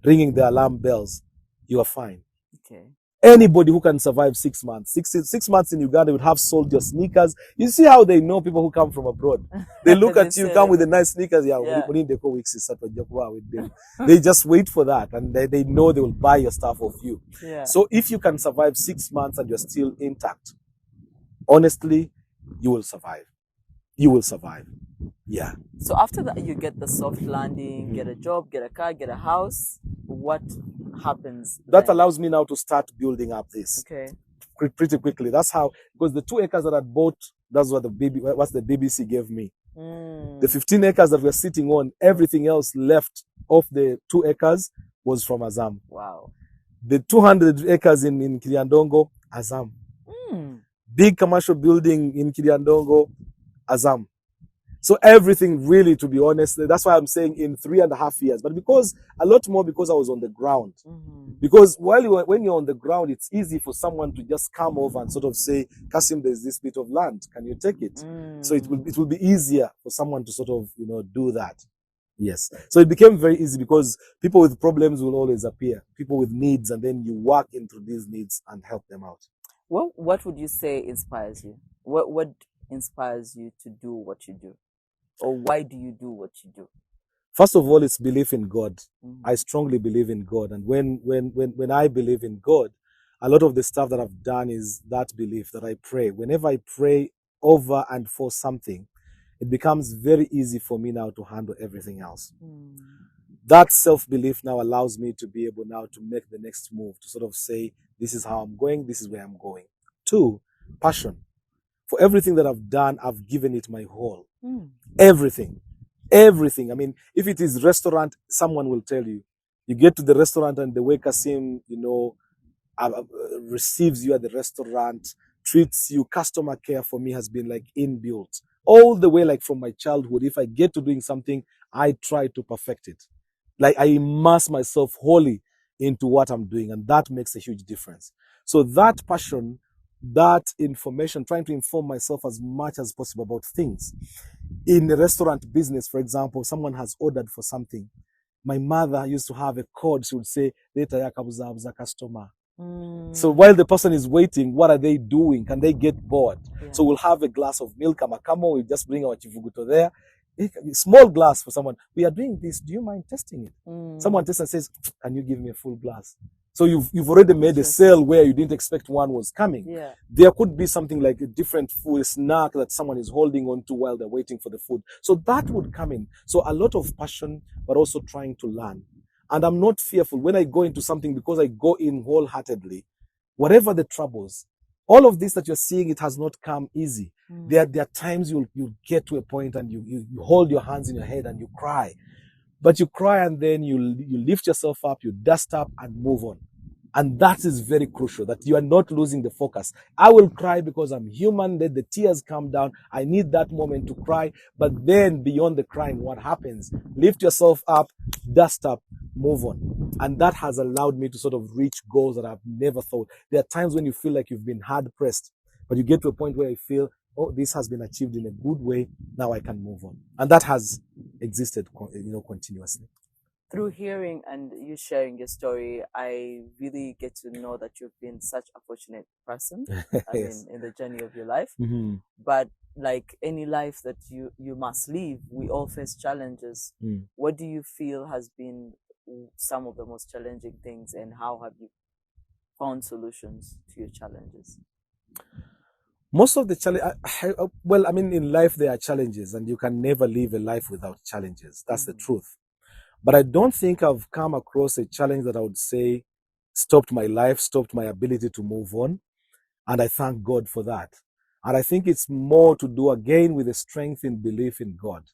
ringing the alarm bells, you are fine. Okay. Anybody who can survive 6 months, six months in Uganda would have sold your sneakers. You see how they know people who come from abroad. They look at you, come with the nice sneakers. They just wait for that, and they know they will buy your stuff off you. Yeah. So if you can survive 6 months and you're still intact, honestly, you will survive. You will survive. Yeah. So after that, you get the soft landing, get a job, get a car, get a house. What happens that then? allows me now to start building up this pretty quickly. That's how, because the 2 acres that I bought, that's what the BBC gave me. The 15 acres that we're sitting on, everything else left off the 2 acres was from Azam. Wow. The 200 acres in Kiliandongo, Azam. Big commercial building in Kiliandongo, Azam. So everything really, to be honest, that's why I'm saying in 3.5 years. But because a lot more, because I was on the ground. Because when you're on the ground, it's easy for someone to just come over and sort of say, Kasim, there's this bit of land. Can you take it? So it will be easier for someone to sort of, do that. Yes. So it became very easy because people with problems will always appear. People with needs, and then you work into these needs and help them out. Well, what would you say inspires you? What inspires you to do what you do? Or why do you do what you do? First of all, it's belief in God. I strongly believe in God. And when I believe in God, a lot of the stuff that I've done is that belief that I pray. Whenever I pray over and for something, it becomes very easy for me now to handle everything else. That self-belief now allows me to be able now to make the next move, to sort of say, this is how I'm going, this is where I'm going. 2, passion. For everything that I've done, I've given it my whole. Everything. I mean, if it is restaurant, someone will tell you. You get to the restaurant and the waiter receives you at the restaurant, treats you. Customer care for me has been like inbuilt. All the way, like from my childhood. If I get to doing something, I try to perfect it. Like I immerse myself wholly into what I'm doing, and that makes a huge difference. So that passion, that information, trying to inform myself as much as possible about things. In the restaurant business, for example, someone has ordered for something. My mother used to have a code. She would say, "Later, yakabuza customer." So while the person is waiting, what are they doing? Can they get bored? So we'll have a glass of milk, amakamo. We just bring our chivuguto there. A small glass for someone. We are doing this. Do you mind testing it? Someone tests and says, "Can you give me a full glass?" So you've already made a sale where you didn't expect one was coming. There could be something like a different food, a snack that someone is holding on to while they're waiting for the food. So that would come in. So a lot of passion, but also trying to learn. And I'm not fearful when I go into something, because I go in wholeheartedly. Whatever the troubles, all of this that you're seeing, it has not come easy. There are times you'll get to a point and you hold your hands in your head and you cry. But you cry and then you lift yourself up, you dust up and move on. And that is very crucial, that you are not losing the focus. I will cry because I'm human, let the tears come down. I need that moment to cry. But then beyond the crying, what happens? Lift yourself up, dust up, move on. And that has allowed me to sort of reach goals that I've never thought. There are times when you feel like you've been hard pressed, but you get to a point where you feel, oh, this has been achieved in a good way. Now I can move on. And that has existed, continuously. Through hearing and you sharing your story, I really get to know that you've been such a fortunate person in the journey of your life. But like any life that you must live, we all face challenges. What do you feel has been some of the most challenging things, and how have you found solutions to your challenges? Most of the challenge, in life there are challenges, and you can never live a life without challenges. That's the truth. But I don't think I've come across a challenge that I would say stopped my life, stopped my ability to move on. And I thank God for that. And I think it's more to do again with the strength in belief in God.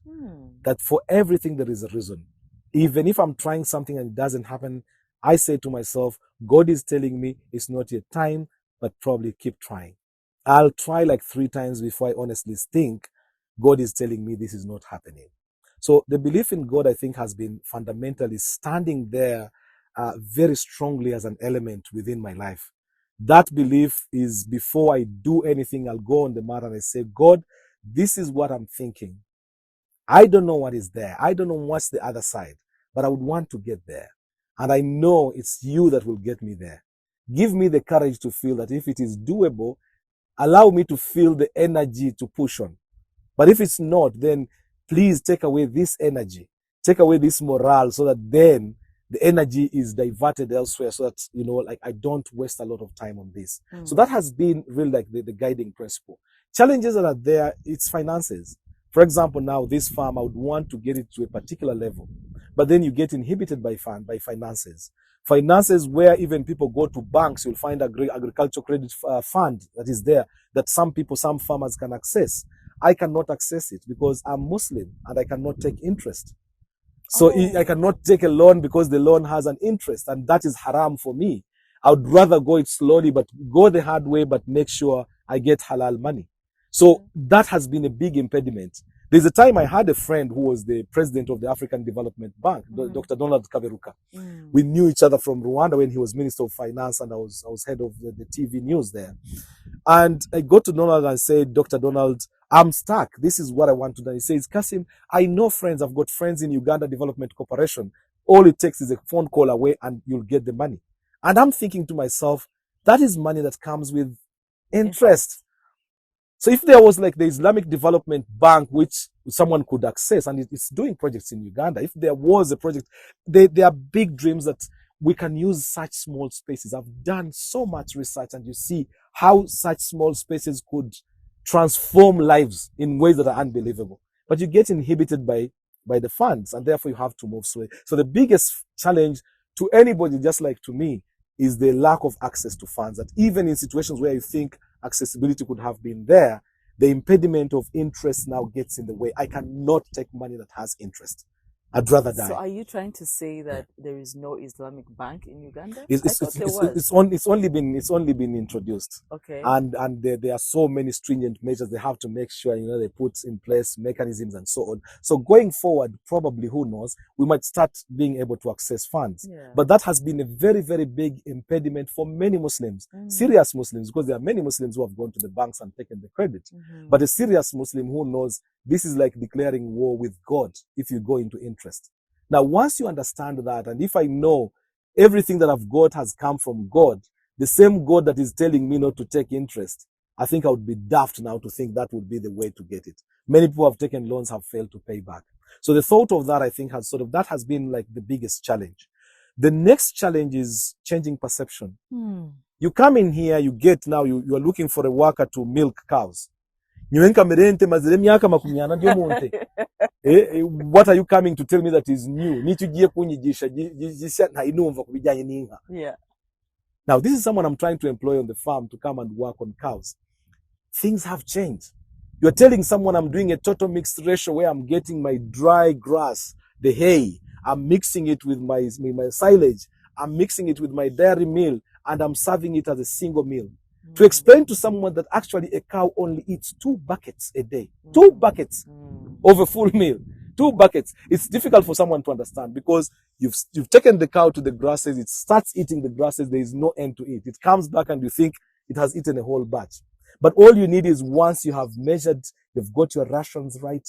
That for everything there is a reason. Even if I'm trying something and it doesn't happen, I say to myself, God is telling me it's not yet time, but probably keep trying. I'll try like 3 times before I honestly think God is telling me this is not happening. So the belief in God, I think, has been fundamentally standing there very strongly as an element within my life. That belief is before I do anything, I'll go on the mat and I say, God, this is what I'm thinking. I don't know what is there. I don't know what's the other side, but I would want to get there. And I know it's you that will get me there. Give me the courage to feel that if it is doable, allow me to feel the energy to push on. But if it's not, then please take away this energy, take away this morale so that then the energy is diverted elsewhere so that, like I don't waste a lot of time on this. So that has been really like the guiding principle. Challenges that are there, it's finances. For example, now this farm, I would want to get it to a particular level, but then you get inhibited by finances. Finances where even people go to banks, you'll find agricultural credit fund that is there that some farmers can access. I cannot access it because I'm Muslim and I cannot take interest. So I cannot take a loan because the loan has an interest, and that is haram for me. I would rather go it slowly, but go the hard way, but make sure I get halal money. So that has been a big impediment. There's a time I had a friend who was the president of the African Development Bank, Dr. Donald Kaberuka. We knew each other from Rwanda when he was Minister of Finance, and I was head of the TV news there. And I go to Donald and say, Dr. Donald, I'm stuck. This is what I want to do. He says, Kasim, I know friends. I've got friends in Uganda Development Corporation. All it takes is a phone call away and you'll get the money. And I'm thinking to myself, that is money that comes with interest. So if there was like the Islamic Development Bank, which someone could access, and it's doing projects in Uganda, if there was a project, there are big dreams that we can use such small spaces. I've done so much research and you see how such small spaces could transform lives in ways that are unbelievable. But you get inhibited by the funds, and therefore you have to move slowly. So the biggest challenge to anybody, just like to me, is the lack of access to funds. That even in situations where you think accessibility could have been there, the impediment of interest now gets in the way. I cannot take money that has interest. I'd rather die. So are you trying to say that there is no Islamic bank in Uganda? It's only been introduced. Okay. And there are so many stringent measures they have to make sure, they put in place mechanisms and so on. So going forward, probably, who knows, we might start being able to access funds. Yeah. But that has been a very, very big impediment for many Muslims, serious Muslims, because there are many Muslims who have gone to the banks and taken the credit. But a serious Muslim who knows this is like declaring war with God if you go into interest. Now, once you understand that, and if I know everything that I've got has come from God, the same God that is telling me not to take interest, I think I would be daft now to think that would be the way to get it. Many people who have taken loans have failed to pay back. So the thought of that, I think, that has been like the biggest challenge. The next challenge is changing perception. You come in here, you are looking for a worker to milk cows. What are you coming to tell me that is new? Yeah. Now, this is someone I'm trying to employ on the farm to come and work on cows. Things have changed. You're telling someone I'm doing a total mixed ratio where I'm getting my dry grass, the hay, I'm mixing it with my silage, I'm mixing it with my dairy meal, and I'm serving it as a single meal. To explain to someone that actually a cow only eats 2 buckets a day. 2 buckets of a full meal. 2 buckets. It's difficult for someone to understand because you've taken the cow to the grasses, it starts eating the grasses, there is no end to it. It comes back and you think it has eaten a whole batch. But all you need is once you have measured, you've got your rations right,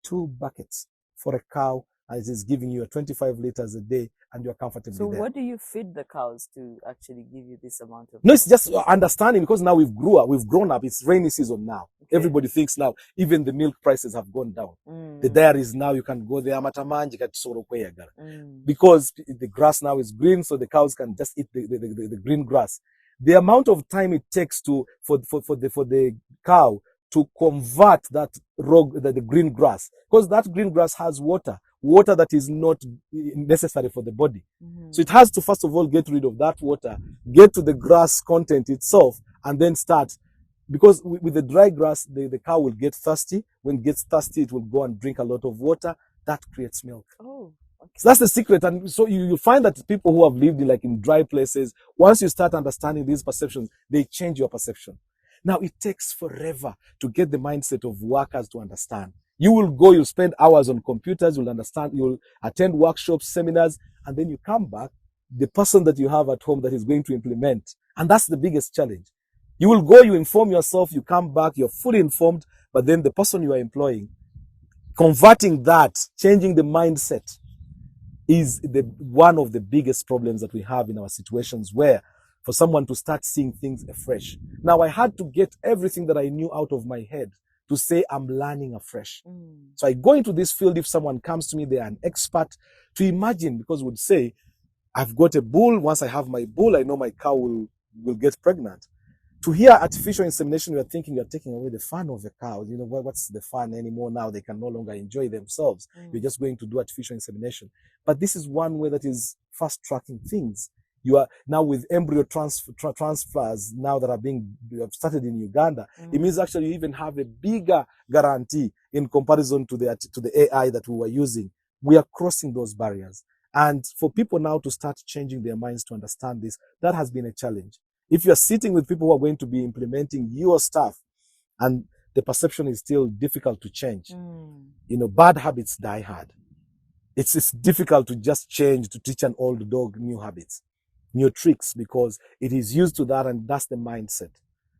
2 buckets for a cow, and it is giving you 25 liters a day, and you're comfortably there. So what do you feed the cows to actually give you this amount of? No, it's just understanding, because now we've grown up. It's rainy season now. Okay. Everybody thinks now, even the milk prices have gone down. The dairies now, you can go there, because the grass now is green, so the cows can just eat the green grass. The amount of time it takes for the cow to convert that the green grass, because that green grass has water. water that is not necessary for the body. So it has to first of all get rid of that water, get to the grass content itself, and then start. Because with the dry grass, the cow will get thirsty. When it gets thirsty, it will go and drink a lot of water. That creates milk. Oh, okay. So that's the secret. And so you find that people who have lived in dry places, once you start understanding these perceptions, they change your perception. Now, it takes forever to get the mindset of workers to understand. You'll spend hours on computers, you'll understand, you'll attend workshops, seminars, and then you come back, the person that you have at home that is going to implement. And that's the biggest challenge. You will go, you inform yourself, you come back, you're fully informed, but then the person you are employing, converting that, changing the mindset, is one of the biggest problems that we have in our situations, where for someone to start seeing things afresh. Now, I had to get everything that I knew out of my head to say I'm learning afresh. So I go into this field, if someone comes to me, they are an expert, to imagine, because would say, I've got a bull, once I have my bull, I know my cow will get pregnant. To hear artificial insemination, you're thinking you're taking away the fun of the cow. You know, what's the fun anymore now? They can no longer enjoy themselves. You're just going to do artificial insemination. But this is one way that is fast-tracking things. You are now with embryo transfers now that have started in Uganda. It means actually you even have a bigger guarantee in comparison to the AI that we were using. We are crossing those barriers. And for people now to start changing their minds to understand this, that has been a challenge. If you're sitting with people who are going to be implementing your stuff and the perception is still difficult to change, you know, bad habits die hard. It's difficult to just change, to teach an old dog new habits, new tricks, because it is used to that, and that's the mindset.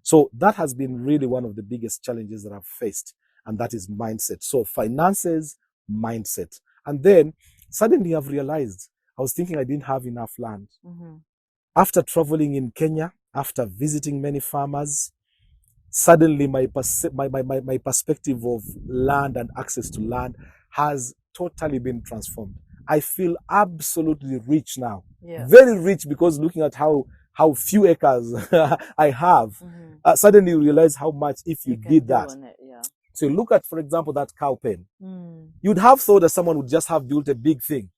So that has been really one of the biggest challenges that I've faced, and that is mindset. So finances, mindset. And then suddenly I've realized, I was thinking I didn't have enough land. After traveling in Kenya, after visiting many farmers, suddenly my perspective of land and access to land has totally been transformed. I feel absolutely rich now. Very rich, because looking at how few acres I have, suddenly you realize how much if you did that. So look at, for example, that cow pen. You'd have thought that someone would just have built a big thing.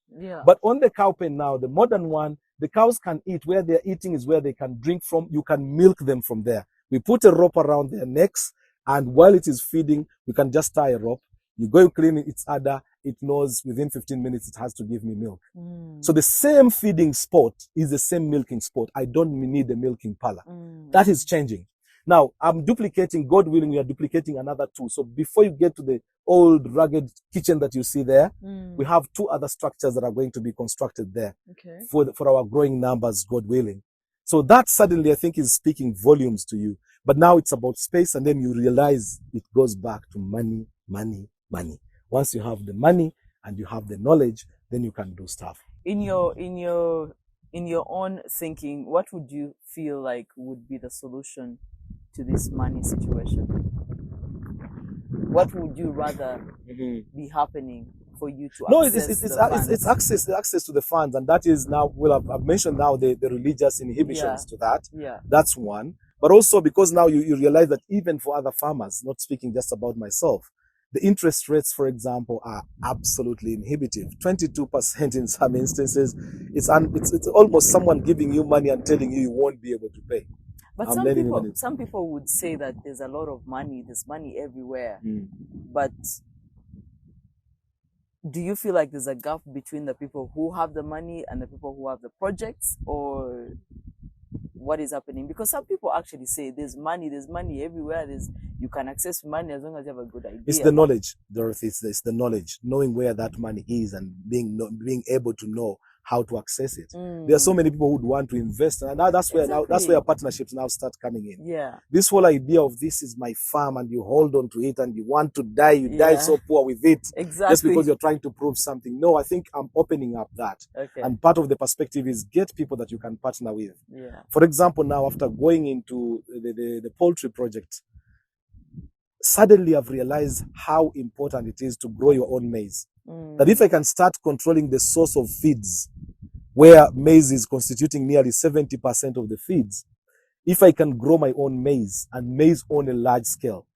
But on the cow pen now, the modern one, the cows can eat. Where they're eating is where they can drink from. You can milk them from there. We put a rope around their necks, and while it is feeding, we can just tie a rope. You go and clean its udder. It knows within 15 minutes it has to give me milk. So the same feeding spot is the same milking spot. I don't need a milking parlor. That is changing. Now, I'm duplicating, God willing, we are duplicating another two. So before you get to the old rugged kitchen that you see there, we have two other structures that are going to be constructed there for our growing numbers, God willing. So that suddenly, I think, is speaking volumes to you. But now it's about space, and then you realize it goes back to money, money, money. Once you have the money and you have the knowledge, then you can do stuff. In your own thinking, what would you feel like would be the solution to this money situation? What would you rather be happening for you to access it's access to the funds, and that is now, well, I've mentioned now the religious inhibitions to that. That's one. But also because now you realize that even for other farmers, not speaking just about myself, the interest rates, for example, are absolutely inhibitive. 22% in some instances. It's almost someone giving you money and telling you won't be able to pay. But some people would say that there's a lot of money, there's money everywhere. But do you feel like there's a gap between the people who have the money and the people who have the projects, or what is happening? Because some people actually say there's money everywhere. You can access money as long as you have a good idea. It's the knowledge, Dorothy. It's the knowledge, knowing where that money is and being able to know how to access it. There are so many people who would want to invest, and that's where partnerships now start coming in. This whole idea of this is my farm, and you hold on to it, and you want to die, you die so poor with it, just because you're trying to prove something. No, I think I'm opening up that, and part of the perspective is get people that you can partner with. For example, now after going into the poultry project, suddenly I've realized how important it is to grow your own maize. That if I can start controlling the source of feeds, where maize is constituting nearly 70% of the feeds, if I can grow my own maize and maize on a large scale,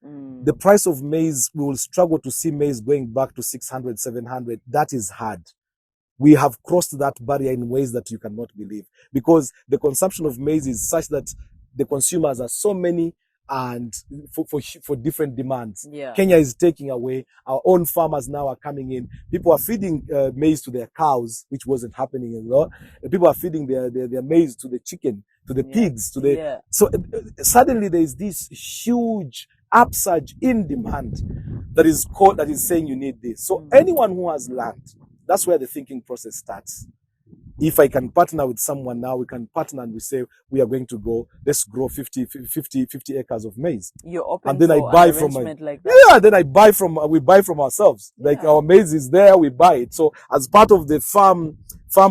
the price of maize, we will struggle to see maize going back to 600, 700. That is hard. We have crossed that barrier in ways that you cannot believe, because the consumption of maize is such that the consumers are so many and for different demands. Yeah. Kenya is taking away. Our own farmers now are coming in. People are feeding maize to their cows, which wasn't happening a lot. People are feeding their maize to the chicken, to the pigs, to the so suddenly there is this huge upsurge in demand that is saying you need this. So anyone who has land, that's where the thinking process starts. If I can partner with someone now, we can partner and we say, we are going to go, let's grow 50 acres of maize. You're open and then for I buy an from my, arrangement like that? yeah, then we buy from ourselves. Like our maize is there, we buy it. So as part of the farm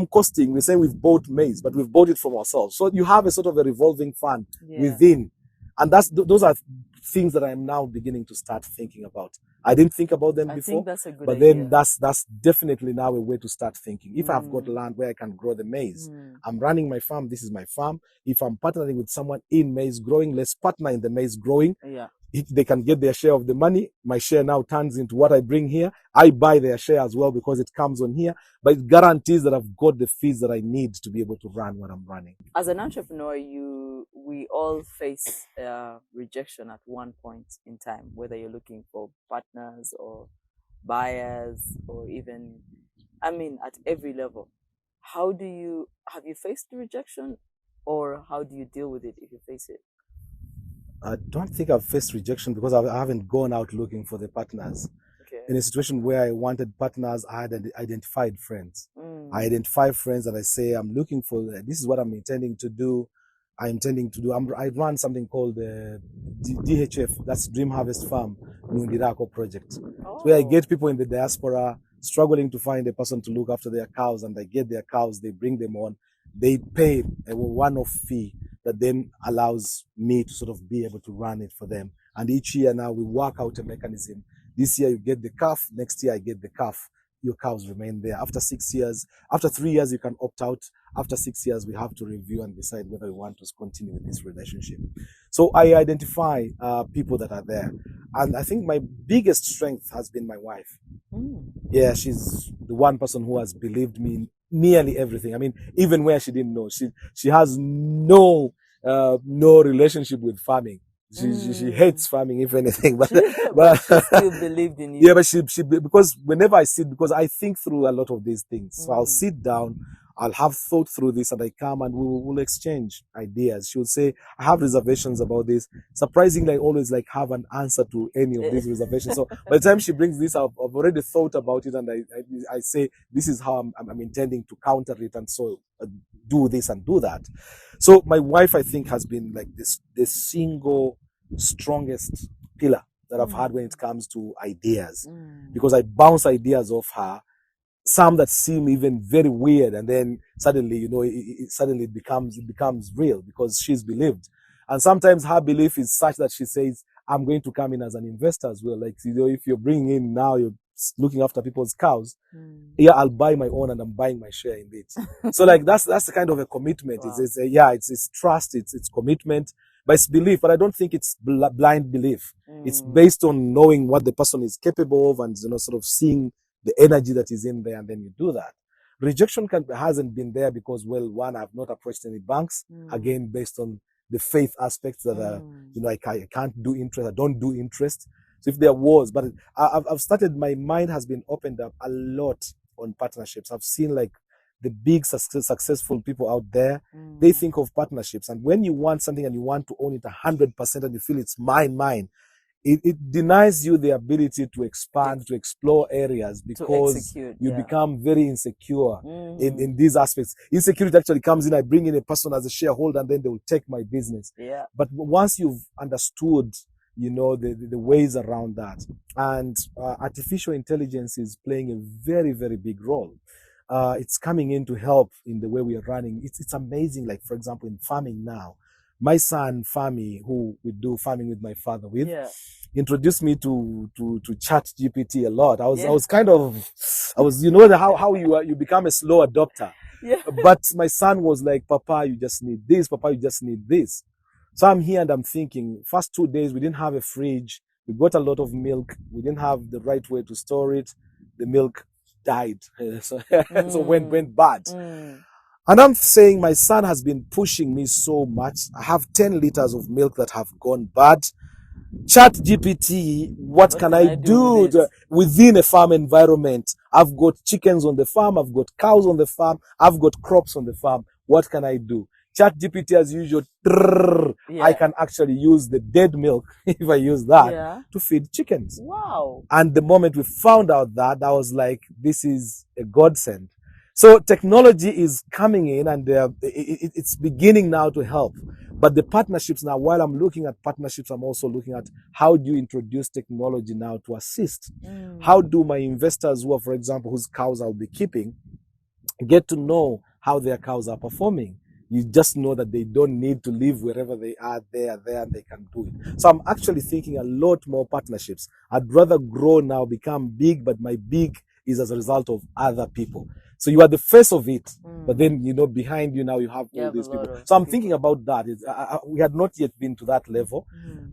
costing, we say we've bought maize, but we've bought it from ourselves. So you have a sort of a revolving fund within. And those are things that I'm now beginning to start thinking about. I didn't think about them before. I think that's a good idea. Then that's definitely now a way to start thinking. If I've got land where I can grow the maize, I'm running my farm, this is my farm. If I'm partnering with someone in maize growing, let's partner in the maize growing. Yeah. If they can get their share of the money, my share now turns into what I bring here. I buy their share as well because it comes on here, but it guarantees that I've got the fees that I need to be able to run what I'm running. As an entrepreneur, we all face rejection at one point in time, whether you're looking for partners or buyers or even, at every level. Have you faced rejection, or how do you deal with it if you face it? I don't think I've faced rejection because I haven't gone out looking for the partners. Okay. In a situation where I wanted partners, I had identified friends. I identify friends that I say, I'm looking for, this is what I'm intending to do. I run something called DHF, that's Dream Harvest Farm, Nundirako project. Oh. Where I get people in the diaspora struggling to find a person to look after their cows, and I get their cows, they bring them on, they pay a one-off fee that then allows me to sort of be able to run it for them. And each year now we work out a mechanism. This year you get the calf, next year I get the calf. Your cows remain there. After 3 years you can opt out. After 6 years we have to review and decide whether we want to continue with this relationship. So I identify people that are there. And I think my biggest strength has been my wife. Yeah, she's the one person who has believed me in nearly everything. Even where she didn't know. She has no relationship with farming. She hates farming, if anything, but she still believed in you. Yeah, but she because whenever because I think through a lot of these things. So I'll sit down, I'll have thought through this, and I come and we'll exchange ideas. She'll say, I have reservations about this. Surprisingly, I always have an answer to any of these reservations. So by the time she brings this up, I've already thought about it, and I say, this is how I'm intending to counter it, and so do this and do that. So my wife, I think, has been the single strongest pillar that I've had when it comes to ideas, because I bounce ideas off her, some that seem even very weird, and then suddenly, it becomes real because she's believed. And sometimes her belief is such that she says, I'm going to come in as an investor as well. If you're bringing in now, you're looking after people's cows, yeah, I'll buy my own and I'm buying my share in it. So that's the kind of a commitment. Wow. It's trust, it's commitment, but it's belief. But I don't think it's blind belief. It's based on knowing what the person is capable of and sort of seeing the energy that is in there, and then you do that. Rejection hasn't been there because, well, one, I've not approached any banks, again, based on the faith aspects that, I can't do interest, I don't do interest. So if there was, but I've started, my mind has been opened up a lot on partnerships. I've seen the big successful people out there, they think of partnerships. And when you want something and you want to own it 100% and you feel it's mine, it denies you the ability to expand, to explore areas, because you become very insecure in these aspects. Insecurity actually comes in, I bring in a person as a shareholder and then they will take my business. Yeah. But once you've understood, the ways around that, and artificial intelligence is playing a very, very big role. It's coming in to help in the way we are running. It's amazing. For example, in farming now, my son Fami, who we do farming with my father with, introduced me to ChatGPT a lot. I was how you become a slow adopter. Yeah. But my son was like, Papa, you just need this. Papa, you just need this. So I'm here and I'm thinking, first 2 days, we didn't have a fridge. We got a lot of milk. We didn't have the right way to store it. The milk died. So, so went bad. And I'm saying my son has been pushing me so much. I have 10 liters of milk that have gone bad. Chat GPT, what can I do within a farm environment? I've got chickens on the farm. I've got cows on the farm. I've got crops on the farm. What can I do? Chat GPT, as usual, I can actually use the dead milk, if I use that, to feed chickens. Wow. And the moment we found out that, I was like, this is a godsend. So technology is coming in and it's beginning now to help. But the partnerships now, while I'm looking at partnerships, I'm also looking at how do you introduce technology now to assist? How do my investors who are, for example, whose cows I'll be keeping, get to know how their cows are performing? You just know that they don't need to live wherever they are, they are there and they can do it. So I'm actually thinking a lot more partnerships. I'd rather grow now, become big, but my big is as a result of other people. So you are the face of it, but then, you know, behind you now you have all these people. So I'm thinking about that. We had not yet been to that level,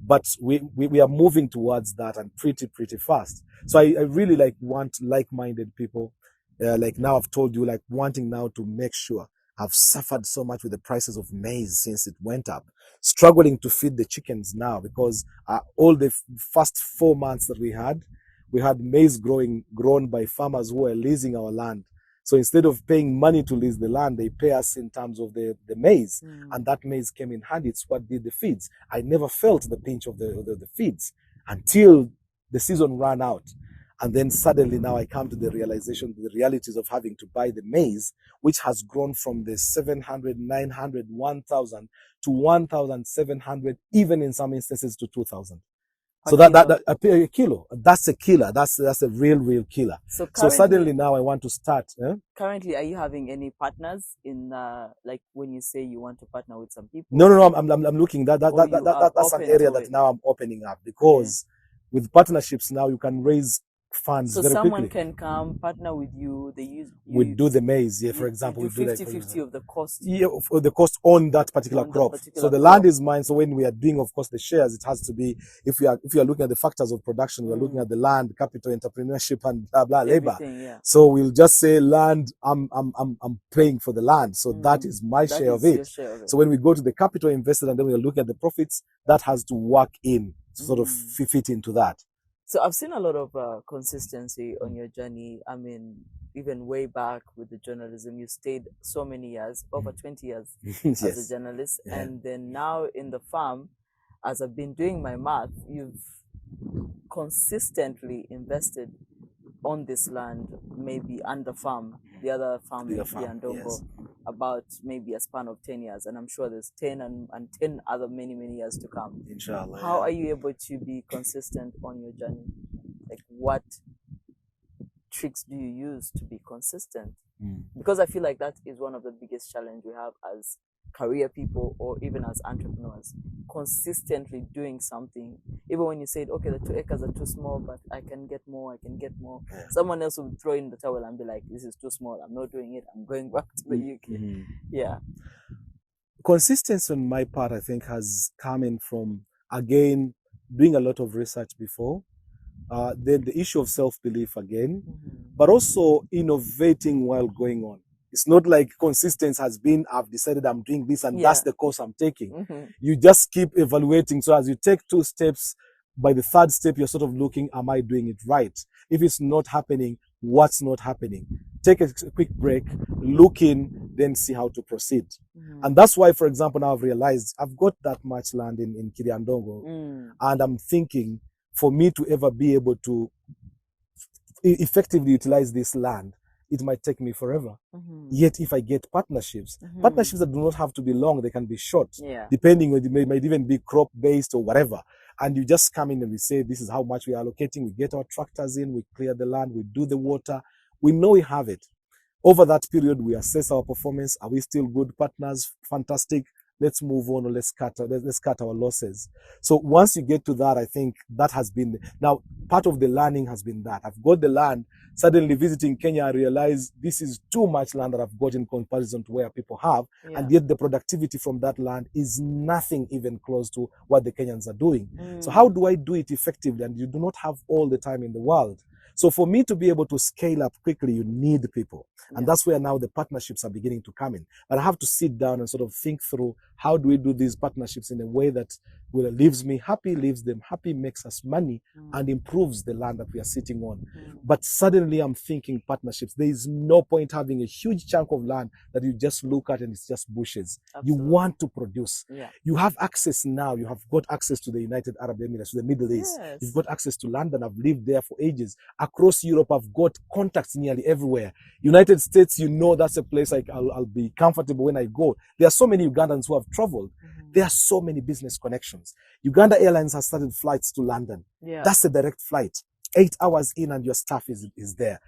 but we are moving towards that and pretty fast. So I really want like-minded people. Like now I've told you, like wanting now to make sure. I've suffered so much with the prices of maize since it went up, struggling to feed the chickens now because all the first 4 months that we had maize grown by farmers who were leasing our land. So instead of paying money to lease the land, they pay us in terms of the maize. And that maize came in handy. It's what did the feeds. I never felt the pinch of the feeds until the season ran out. And then suddenly now I come to the realization, the realities of having to buy the maize, which has grown from the 700, 900, 1,000 to 1,700, even in some instances to 2,000. So that a kilo, that's a killer. That's a real killer. So suddenly now I want to start. Currently, are you having any partners in like when you say you want to partner with some people? No. I'm looking that's an area that now I'm opening up because with partnerships now you can raise funds very quickly. So someone can come partner with you. We do the maize, for example. We do 50-50 of the cost. Yeah, of the cost on that particular crop. So the land is mine. So when we are doing, of course, the shares, it has to be, if you are looking at the factors of production, we are looking at the land, capital, entrepreneurship, and blah blah labor. So we'll just say land. I'm paying for the land. So that is my share of it. So when we go to the capital invested and then we are looking at the profits, that has to work in to sort of fit into that. So I've seen a lot of consistency on your journey. I mean, even way back with the journalism, you stayed so many years, over 20 years as a journalist. And then now in the farm, as I've been doing my math, you've consistently invested on this land, maybe and the farm, the other farm in Kiandongo, about maybe a span of 10 years. And I'm sure there's 10 and 10 other many years to come. Inshallah. How are you able to be consistent on your journey? Like what tricks do you use to be consistent? Because I feel like that is one of the biggest challenges we have as career people or even as entrepreneurs, consistently doing something. Even when you said, okay, the 2 acres are too small, but I can get more. Someone else will throw in the towel and be like, this is too small. I'm not doing it. I'm going back to the UK. Yeah. Consistency on my part, I think, has come in from, again, doing a lot of research before. Then the issue of self-belief again, but also innovating while going on. It's not like consistency has been, I've decided I'm doing this and that's the course I'm taking. You just keep evaluating. So as you take 2 steps, by the 3rd step, you're sort of looking, am I doing it right? If it's not happening, what's not happening? Take a quick break, look in, then see how to proceed. And that's why, for example, now I've realized I've got that much land in Kiriandongo. And I'm thinking, for me to ever be able to effectively utilize this land, it might take me forever. Yet if I get partnerships that do not have to be long, they can be short, depending on, they might even be crop based or whatever. And you just come in and we say, this is how much we are allocating. We get our tractors in, we clear the land, we do the water. We know we have it. Over that period, we assess our performance. Are we still good partners? Fantastic. let's move on, or let's cut our losses. So once you get to that, I think that has been, now part of the learning has been that I've got the land. Suddenly visiting Kenya, I realize this is too much land that I've got in comparison to where people have, and yet the productivity from that land is nothing even close to what the Kenyans are doing. So how do I do it effectively? And you do not have all the time in the world. So for me to be able to scale up quickly, you need people. And that's where now the partnerships are beginning to come in. But I have to sit down and sort of think through, how do we do these partnerships in a way that leaves me happy, leaves them happy, makes us money, and improves the land that we are sitting on. But suddenly I'm thinking partnerships. There is no point having a huge chunk of land that you just look at and it's just bushes. You want to produce. You have access now. You have got access to the United Arab Emirates, to the Middle East. You've got access to London. I've lived there for ages. Across Europe, I've got contacts nearly everywhere. United States, that's a place I'll be comfortable when I go. There are so many Ugandans who have traveled. There are so many business connections. Uganda Airlines has started flights to London. That's a direct flight. 8 hours in and your staff is there.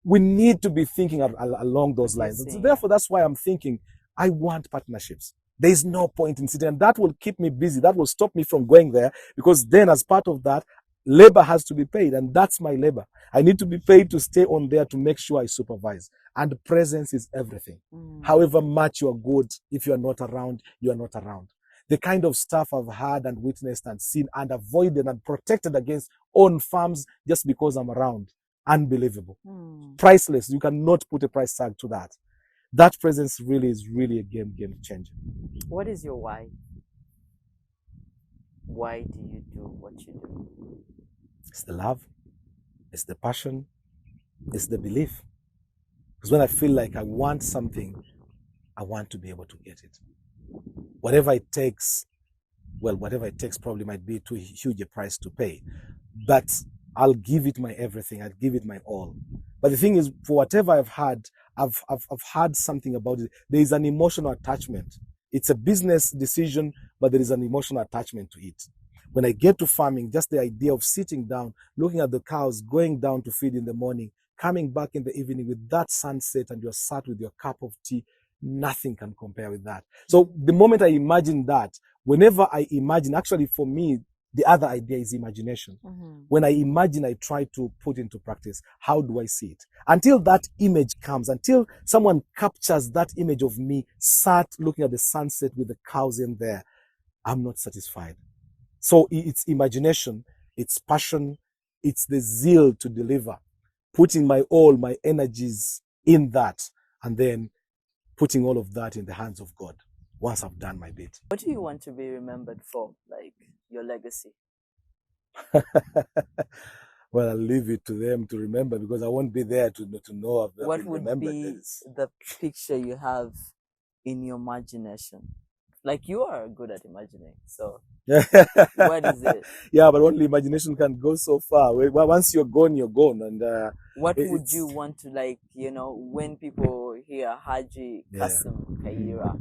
We need to be thinking along those lines. So therefore, that's why I'm thinking, I want partnerships. There is no point in sitting, and that will keep me busy. That will stop me from going there, because then as part of that, labor has to be paid, and that's my labor. I need to be paid to stay on there to make sure I supervise. And presence is everything. However much you're good, if you're not around, you're not around. The kind of stuff I've had and witnessed and seen and avoided and protected against on farms just because I'm around, unbelievable. Priceless. You cannot put a price tag to that. That presence is really a game changer. What is your why? Why do you do what you do? It's the love, it's the passion, it's the belief. Because when I feel like I want something, I want to be able to get it. Whatever it takes probably might be too huge a price to pay. But I'll give it my everything, I'll give it my all. But the thing is, for whatever I've had something about it. There is an emotional attachment. It's a business decision, but there is an emotional attachment to it. When I get to farming, just the idea of sitting down, looking at the cows, going down to feed in the morning, coming back in the evening with that sunset, and you're sat with your cup of tea, nothing can compare with that. So the moment I imagine that, whenever I imagine, actually for me, the other idea is imagination. When I imagine, I try to put into practice. How do I see it? Until that image comes, until someone captures that image of me sat looking at the sunset with the cows in there, I'm not satisfied. So it's imagination, it's passion, it's the zeal to deliver, putting my all, my energies in that, and then putting all of that in the hands of God once I've done my bit. What do you want to be remembered for, like your legacy? Well, I'll leave it to them to remember, because I won't be there to know. What would be the picture you have in your imagination? Like, you are good at imagining, so what is it? Yeah, but only imagination can go so far. Once you're gone, you're gone. And what would you want to, like, when people hear Haji Kasim Kaira,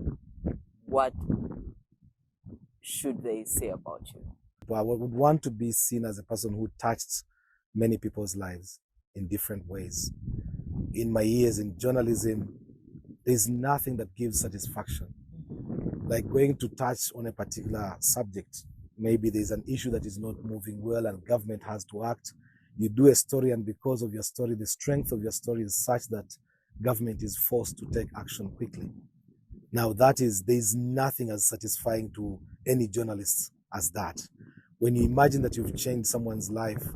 what should they say about you? Well, I would want to be seen as a person who touched many people's lives in different ways. In my years in journalism, there's nothing that gives satisfaction like going to touch on a particular subject. Maybe there's an issue that is not moving well and government has to act. You do a story, and because of your story, the strength of your story is such that government is forced to take action quickly. Now there's nothing as satisfying to any journalist as that. When you imagine that you've changed someone's life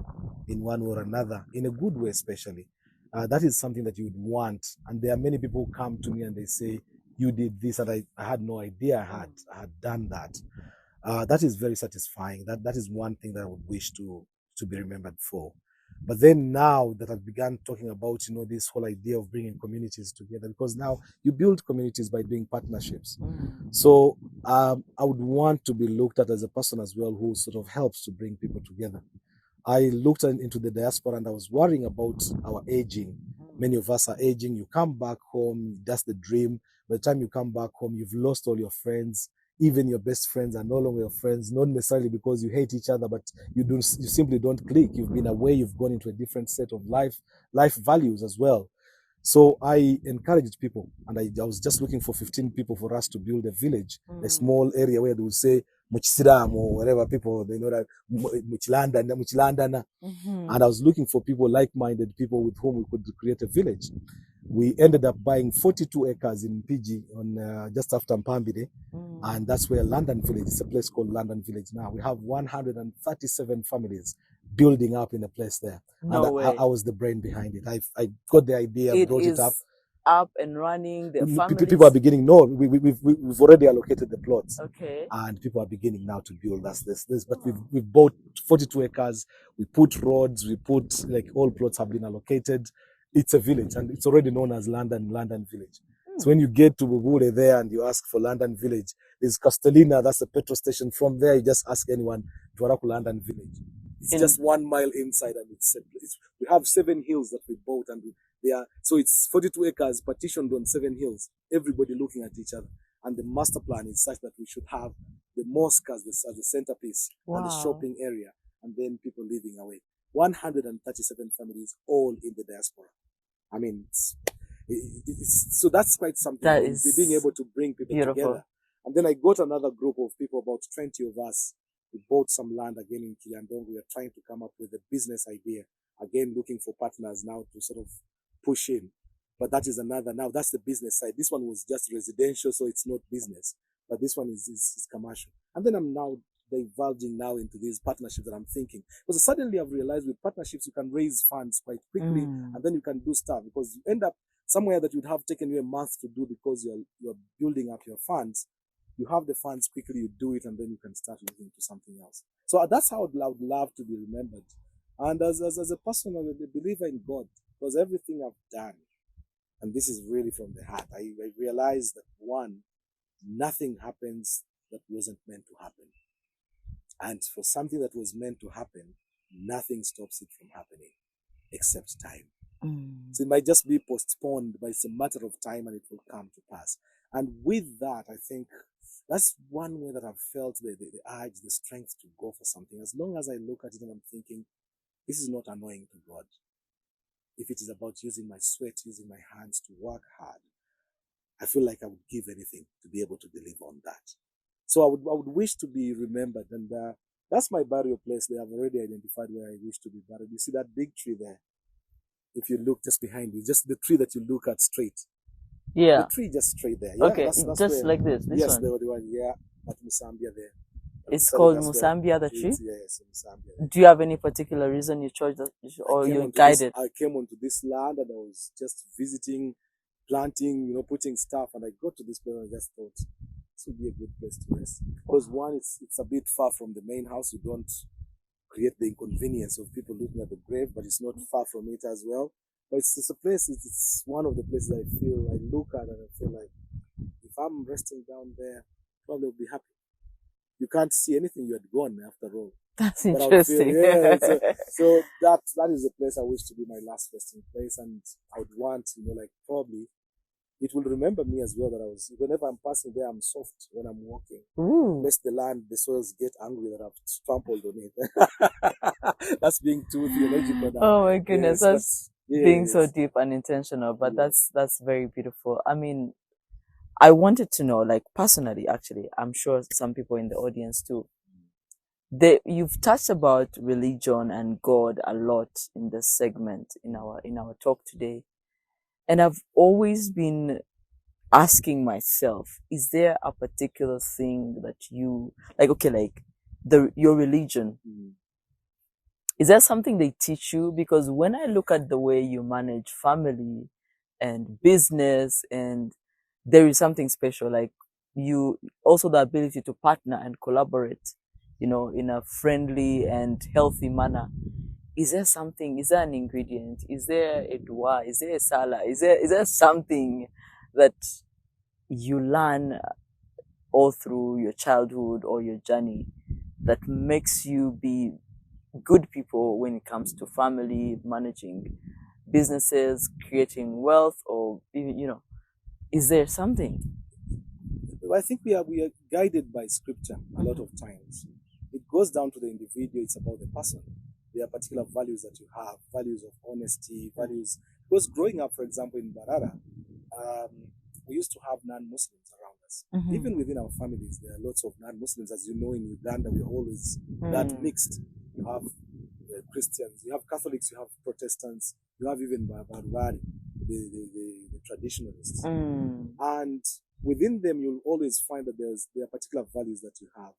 in one way or another, in a good way especially, that is something that you would want. And there are many people who come to me and they say, you did this, and I had no idea I had done that. That is very satisfying. That is one thing that I would wish to be remembered for. But then now that I've begun talking about, this whole idea of bringing communities together, because now you build communities by doing partnerships. So I would want to be looked at as a person as well who sort of helps to bring people together. I looked into the diaspora and I was worrying about our aging. Many of us are aging. You come back home, that's the dream. By the time you come back home, you've lost all your friends. Even your best friends are no longer your friends, not necessarily because you hate each other, but you simply don't click. You've been away, you've gone into a different set of life values as well. So I encouraged people, and I was just looking for 15 people for us to build a village, a small area where they would say Muchisiram or whatever people, they know that Muchilandana. And I was looking for people, like-minded people with whom we could create a village. We ended up buying 42 acres in PG on just after Mpambide, and that's where London Village, it's a place called London Village now. We have 137 families building up in a place there. No and way. I was the brain behind it. I got the idea, brought it up and running. The families. People are beginning. No, we've already allocated the plots. Okay. And people are beginning now to build us this. But we've bought 42 acres. We put roads. We put, like, all plots have been allocated. It's a village, and it's already known as London Village. So when you get to Bubule there and you ask for London Village, there's Castellina, that's the petrol station. From there, you just ask anyone, Dwaraku London Village. It's just 1 mile inside, and we have 7 hills that we bought, and so it's 42 acres partitioned on 7 hills, everybody looking at each other. And the master plan is such that we should have the mosque as the centerpiece, and the shopping area, and then people living away. 137 families, all in the diaspora. I mean, so that's quite something. That is being able to bring people together. And then I got another group of people, about 20 of us. We bought some land again in Kilyandongo. We are trying to come up with a business idea. Again, looking for partners now to sort of push in. But that is now that's the business side. This one was just residential, so it's not business. But this one is commercial. And then I'm now divulging now into these partnerships that I'm thinking. Because suddenly I've realized with partnerships, you can raise funds quite quickly, and then you can do stuff, because you end up somewhere that would have taken you a month to do because you're building up your funds. You have the funds quickly, you do it, and then you can start looking to something else. So that's how I would love to be remembered. And as a person, I'm a believer in God, because everything I've done, and this is really from the heart, I realized that, one, nothing happens that wasn't meant to happen. And for something that was meant to happen, nothing stops it from happening except time. So it might just be postponed, but it's a matter of time, and it will come to pass. And with that, I think that's one way that I've felt the urge, the strength to go for something. As long as I look at it and I'm thinking, this is not annoying to God. If it is about using my sweat, using my hands to work hard, I feel like I would give anything to be able to deliver on that. So I would wish to be remembered, and that's my burial place. They have already identified where I wish to be buried. You see that big tree there? If you look just behind you, just the tree that you look at straight. Yeah. The tree just straight there. Yeah, okay, that's just like this. This yes, one. the one. Yeah, at Musambia there. It's called Musambia, the tree? Yes, Musambia. Do you have any particular reason you chose that, or you're guided? I came onto this land and I was just visiting, planting, putting stuff, and I got to this place and I just thought this would be a good place to rest. Because one, it's a bit far from the main house. You don't create the inconvenience of people looking at the grave, but it's not far from it as well. But it's a place, it's one of the places I look at and I feel like if I'm resting down there, probably will be happy. You can't see anything, you had gone after all. That's interesting. So that is the place I wish to be my last resting place, and I would want, probably it will remember me as well, that whenever I'm passing there, I'm soft when I'm walking. Lest the land, the soils get angry that I've trampled on it. That's being too theological now. Oh my goodness, that's being so deep and intentional, but that's very beautiful. I mean, I wanted to know, personally, actually, I'm sure some people in the audience too, you've touched about religion and God a lot in this segment, in our talk today. And I've always been asking myself, is there a particular thing that you, your religion, is there something they teach you? Because when I look at the way you manage family and business, and there is something special, you also the ability to partner and collaborate, in a friendly and healthy manner. Is there an ingredient? Is there a dua? Is there a salah? Is there something that you learn all through your childhood or your journey that makes you be good people when it comes to family, managing businesses, creating wealth, or is there something? I think we are guided by scripture a lot of times. It goes down to the individual. It's about the person. There are particular values that you have, values of honesty, values. Because growing up, for example, in Barara, we used to have non-Muslims around us. Mm-hmm. Even within our families, there are lots of non-Muslims. As you know, in Uganda, we're always that mixed. You have Christians, you have Catholics, you have Protestants, you have even Barwari, the traditionalists. And within them, you'll always find that there are particular values that you have.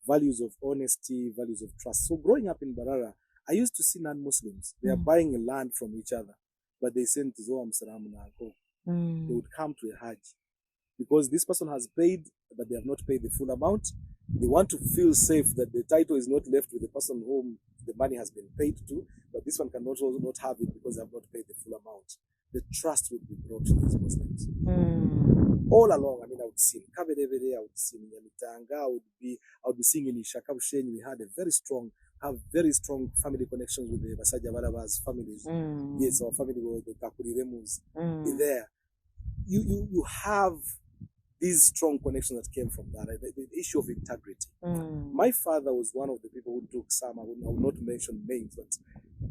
Values of honesty, values of trust. So growing up in Barara, I used to see non-Muslims. They are buying a land from each other, but they send to Zoam Saram Nako. They would come to a Hajj because this person has paid, but they have not paid the full amount. They want to feel safe that the title is not left with the person whom the money has been paid to, but this one cannot also not have it because they have not paid the full amount. The trust would be brought to these Muslims. All along, I mean, I would see in Kabedevede, I would see in Yamitanga, I would be seeing in Ishakabushen. We had have very strong family connections with the Basaja Barabas families. Yes, our family was the Kakuriremus. There, you have these strong connections that came from that. The issue of integrity. My father was one of the people who took some. I will not mention names, but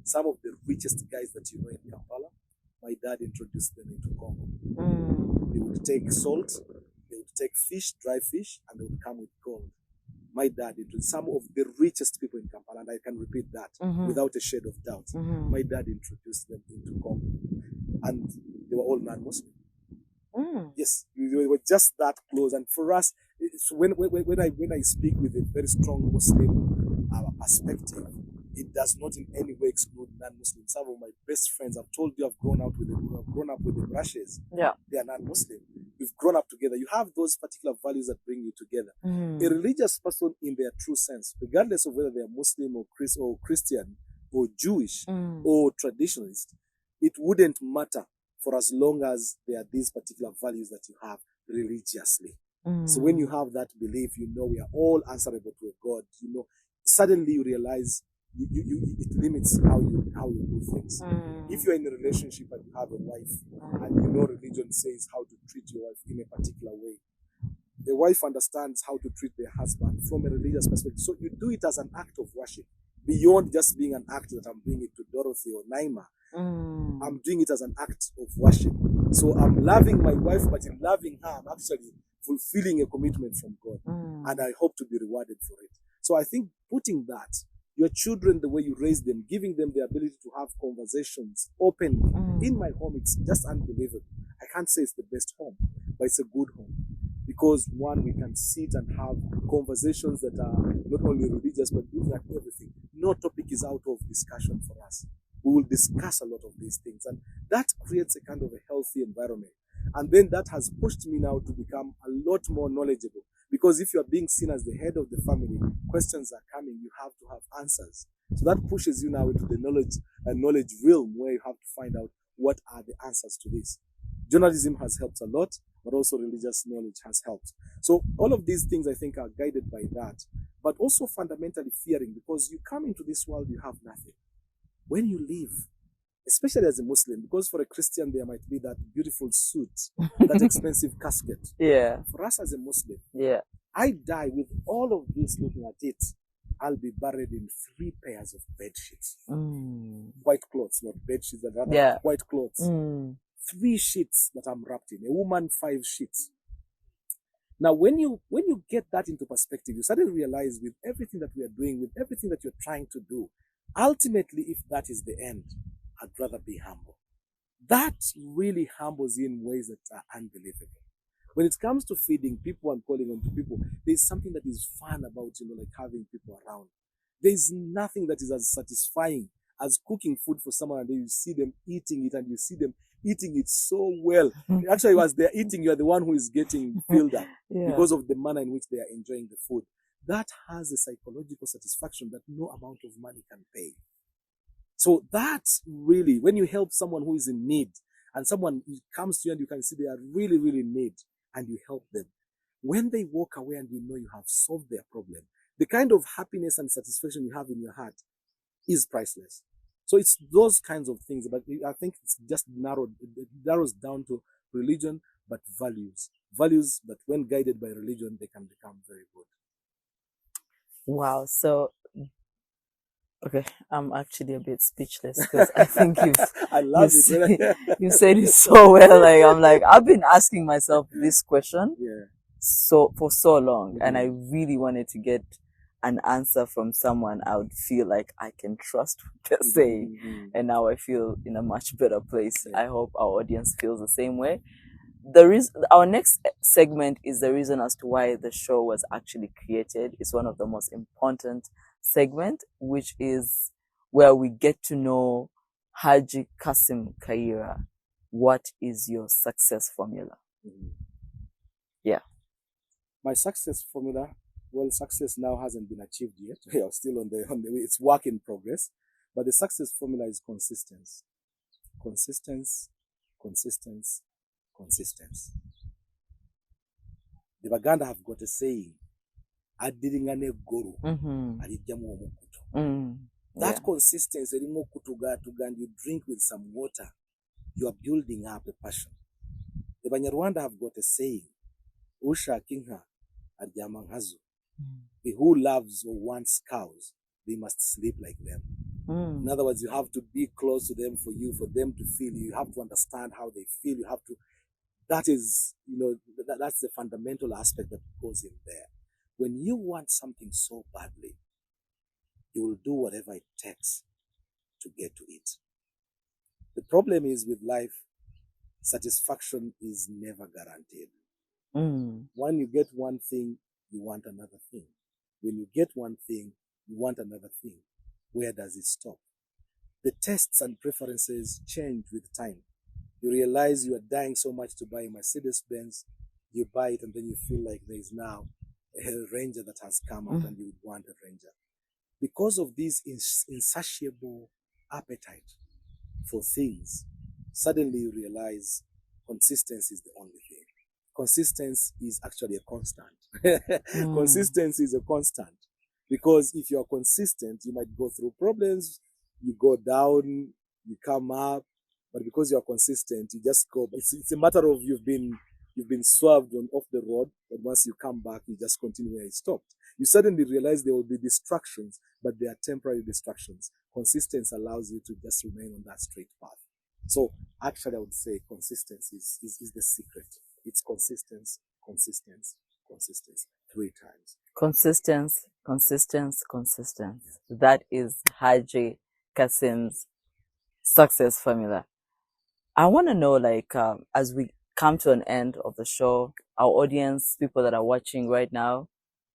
some of the richest guys that you know in Kampala. My dad introduced them into Congo. They would take salt, they would take fish, dry fish, and they would come with gold. My dad introduced some of the richest people in Kampala, and I can repeat that without a shade of doubt. My dad introduced them into Congo, and they were all non-Muslim. Yes, we were just that close. And for us, when I speak with a very strong Muslim perspective, it does not in any way exclude non-Muslims. Some of my best friends, I've told you, I've grown up with the brushes. Yeah, they are non-Muslim. We've grown up together. You have those particular values that bring you together. A religious person, in their true sense, regardless of whether they are Muslim or Christian or Jewish or traditionalist, it wouldn't matter for as long as there are these particular values that you have religiously. So when you have that belief, you know we are all answerable to a God. You know, suddenly you realize it limits how you do things. If you're in a relationship and you have a wife, and you know religion says how to treat your wife in a particular way, the wife understands how to treat their husband from a religious perspective. So you do it as an act of worship, beyond just being an act that I'm doing it to Dorothy or Naima. I'm doing it as an act of worship. So I'm loving my wife, but in loving her, I'm actually fulfilling a commitment from God. And I hope to be rewarded for it. So I think putting that, your children, the way you raise them, giving them the ability to have conversations openly. In my home, it's just unbelievable. I can't say it's the best home, but it's a good home. Because one, we can sit and have conversations that are not only religious, but looking at everything. No topic is out of discussion for us. We will discuss a lot of these things, and that creates a kind of a healthy environment. And then that has pushed me now to become a lot more knowledgeable. Because if you are being seen as the head of the family, questions are coming, you have to have answers. So that pushes you now into the knowledge realm where you have to find out what are the answers to this. Journalism has helped a lot, but also religious knowledge has helped. So all of these things I think are guided by that, but also fundamentally fearing, because you come into this world, you have nothing. When you leave, especially as a Muslim, because for a Christian, there might be that beautiful suit, that expensive casket. Yeah. For us as a Muslim, Yeah. I die with all of this looking at it. I'll be buried in 3 pairs of bed sheets. White clothes, not bed sheets, but rather white clothes. 3 sheets that I'm wrapped in. A woman, 5 sheets. Now, when you get that into perspective, you suddenly realize with everything that we are doing, with everything that you're trying to do, ultimately, if that is the end, I'd rather be humble. That really humbles you in ways that are unbelievable. When it comes to feeding people and calling on to people, there's something that is fun about, like having people around. There's nothing that is as satisfying as cooking food for someone and then you see them eating it and you see them eating it so well. Actually, as they're eating, you're the one who is getting filled up because of the manner in which they are enjoying the food. That has a psychological satisfaction that no amount of money can pay. So that's really, when you help someone who is in need and someone comes to you and you can see they are really, really in need and you help them. When they walk away and you know you have solved their problem, the kind of happiness and satisfaction you have in your heart is priceless. So it's those kinds of things, but I think it's just it narrows down to religion, but values. Values that when guided by religion, they can become very good. Wow. So Okay, I'm actually a bit speechless because I think I you love say, it. you said it so well. Like I'm like I've been asking myself this question Yeah. for so long, and I Mhm. really wanted to get an answer from someone I would feel like I can trust what they're Mhm, saying, mhm, mhm. and now I feel in a much better place. Yeah. I hope our audience feels the same way. Our next segment is the reason as to why the show was actually created. It's one of the most important segment, which is where we get to know Haji Kasim Kaira. What is your success formula? Mhm. Yeah. My success formula, well, success now hasn't been achieved yet. We are still on the way. It's work in progress. But the success formula is consistency. Consistency, consistency, consistency. The Baganda have got a saying, adiringane guru, Mm-hmm. alijjamu omukutu. Mm. That Yeah. consistency, erimu okutugatuga, and you drink with some water, you are building up a passion. The Banyarwanda have got a saying, Usha Kingha aryama nkazo. The who loves or wants cows, they must sleep like them. In other words, you have to be close to them for them to feel you. You have to understand how they feel. You have to, that is, that's the fundamental aspect that goes in there. When you want something so badly, you will do whatever it takes to get to it. The problem is with life, satisfaction is never guaranteed. Mm. When you get one thing, you want another thing. When you get one thing, you want another thing. Where does it stop? The tastes and preferences change with time. You realize you are dying so much to buy a Mercedes Benz, you buy it, and then you feel like there is now a Ranger that has come out and you would want a Ranger. Because of this insatiable appetite for things, suddenly you realize consistency is the only thing. Consistency is actually a constant. Consistency is a constant. Because if you're consistent, you might go through problems, you go down, you come up, but because you're consistent, you just go. It's a matter of you've been swerved off the road, but once you come back, you just continue where you stopped. You suddenly realize there will be distractions, but they are temporary distractions. Consistency allows you to just remain on that straight path. So actually, I would say consistency is the secret. It's consistency, consistency, consistency 3 times. Consistency, consistency, consistency. That is Haji Kasim's success formula. I want to know, like, as we come to an end of the show, our audience, people that are watching right now,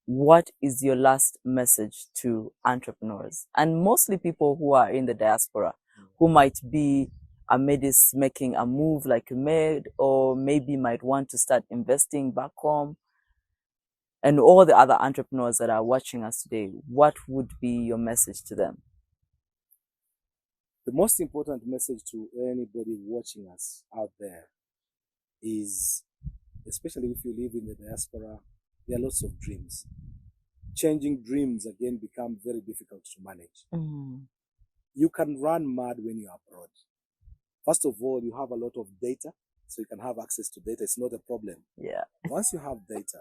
what is your last message to entrepreneurs? And mostly people who are in the diaspora, who might be amidst making a move like you made, or maybe might want to start investing back home, and all the other entrepreneurs that are watching us today, what would be your message to them? The most important message to anybody watching us out there is, especially if you live in the diaspora, there are lots of dreams. Changing dreams again become very difficult to manage. You can run mad when you're abroad. First of all, you have a lot of data, so you can have access to data. It's not a problem. Yeah. Once you have data,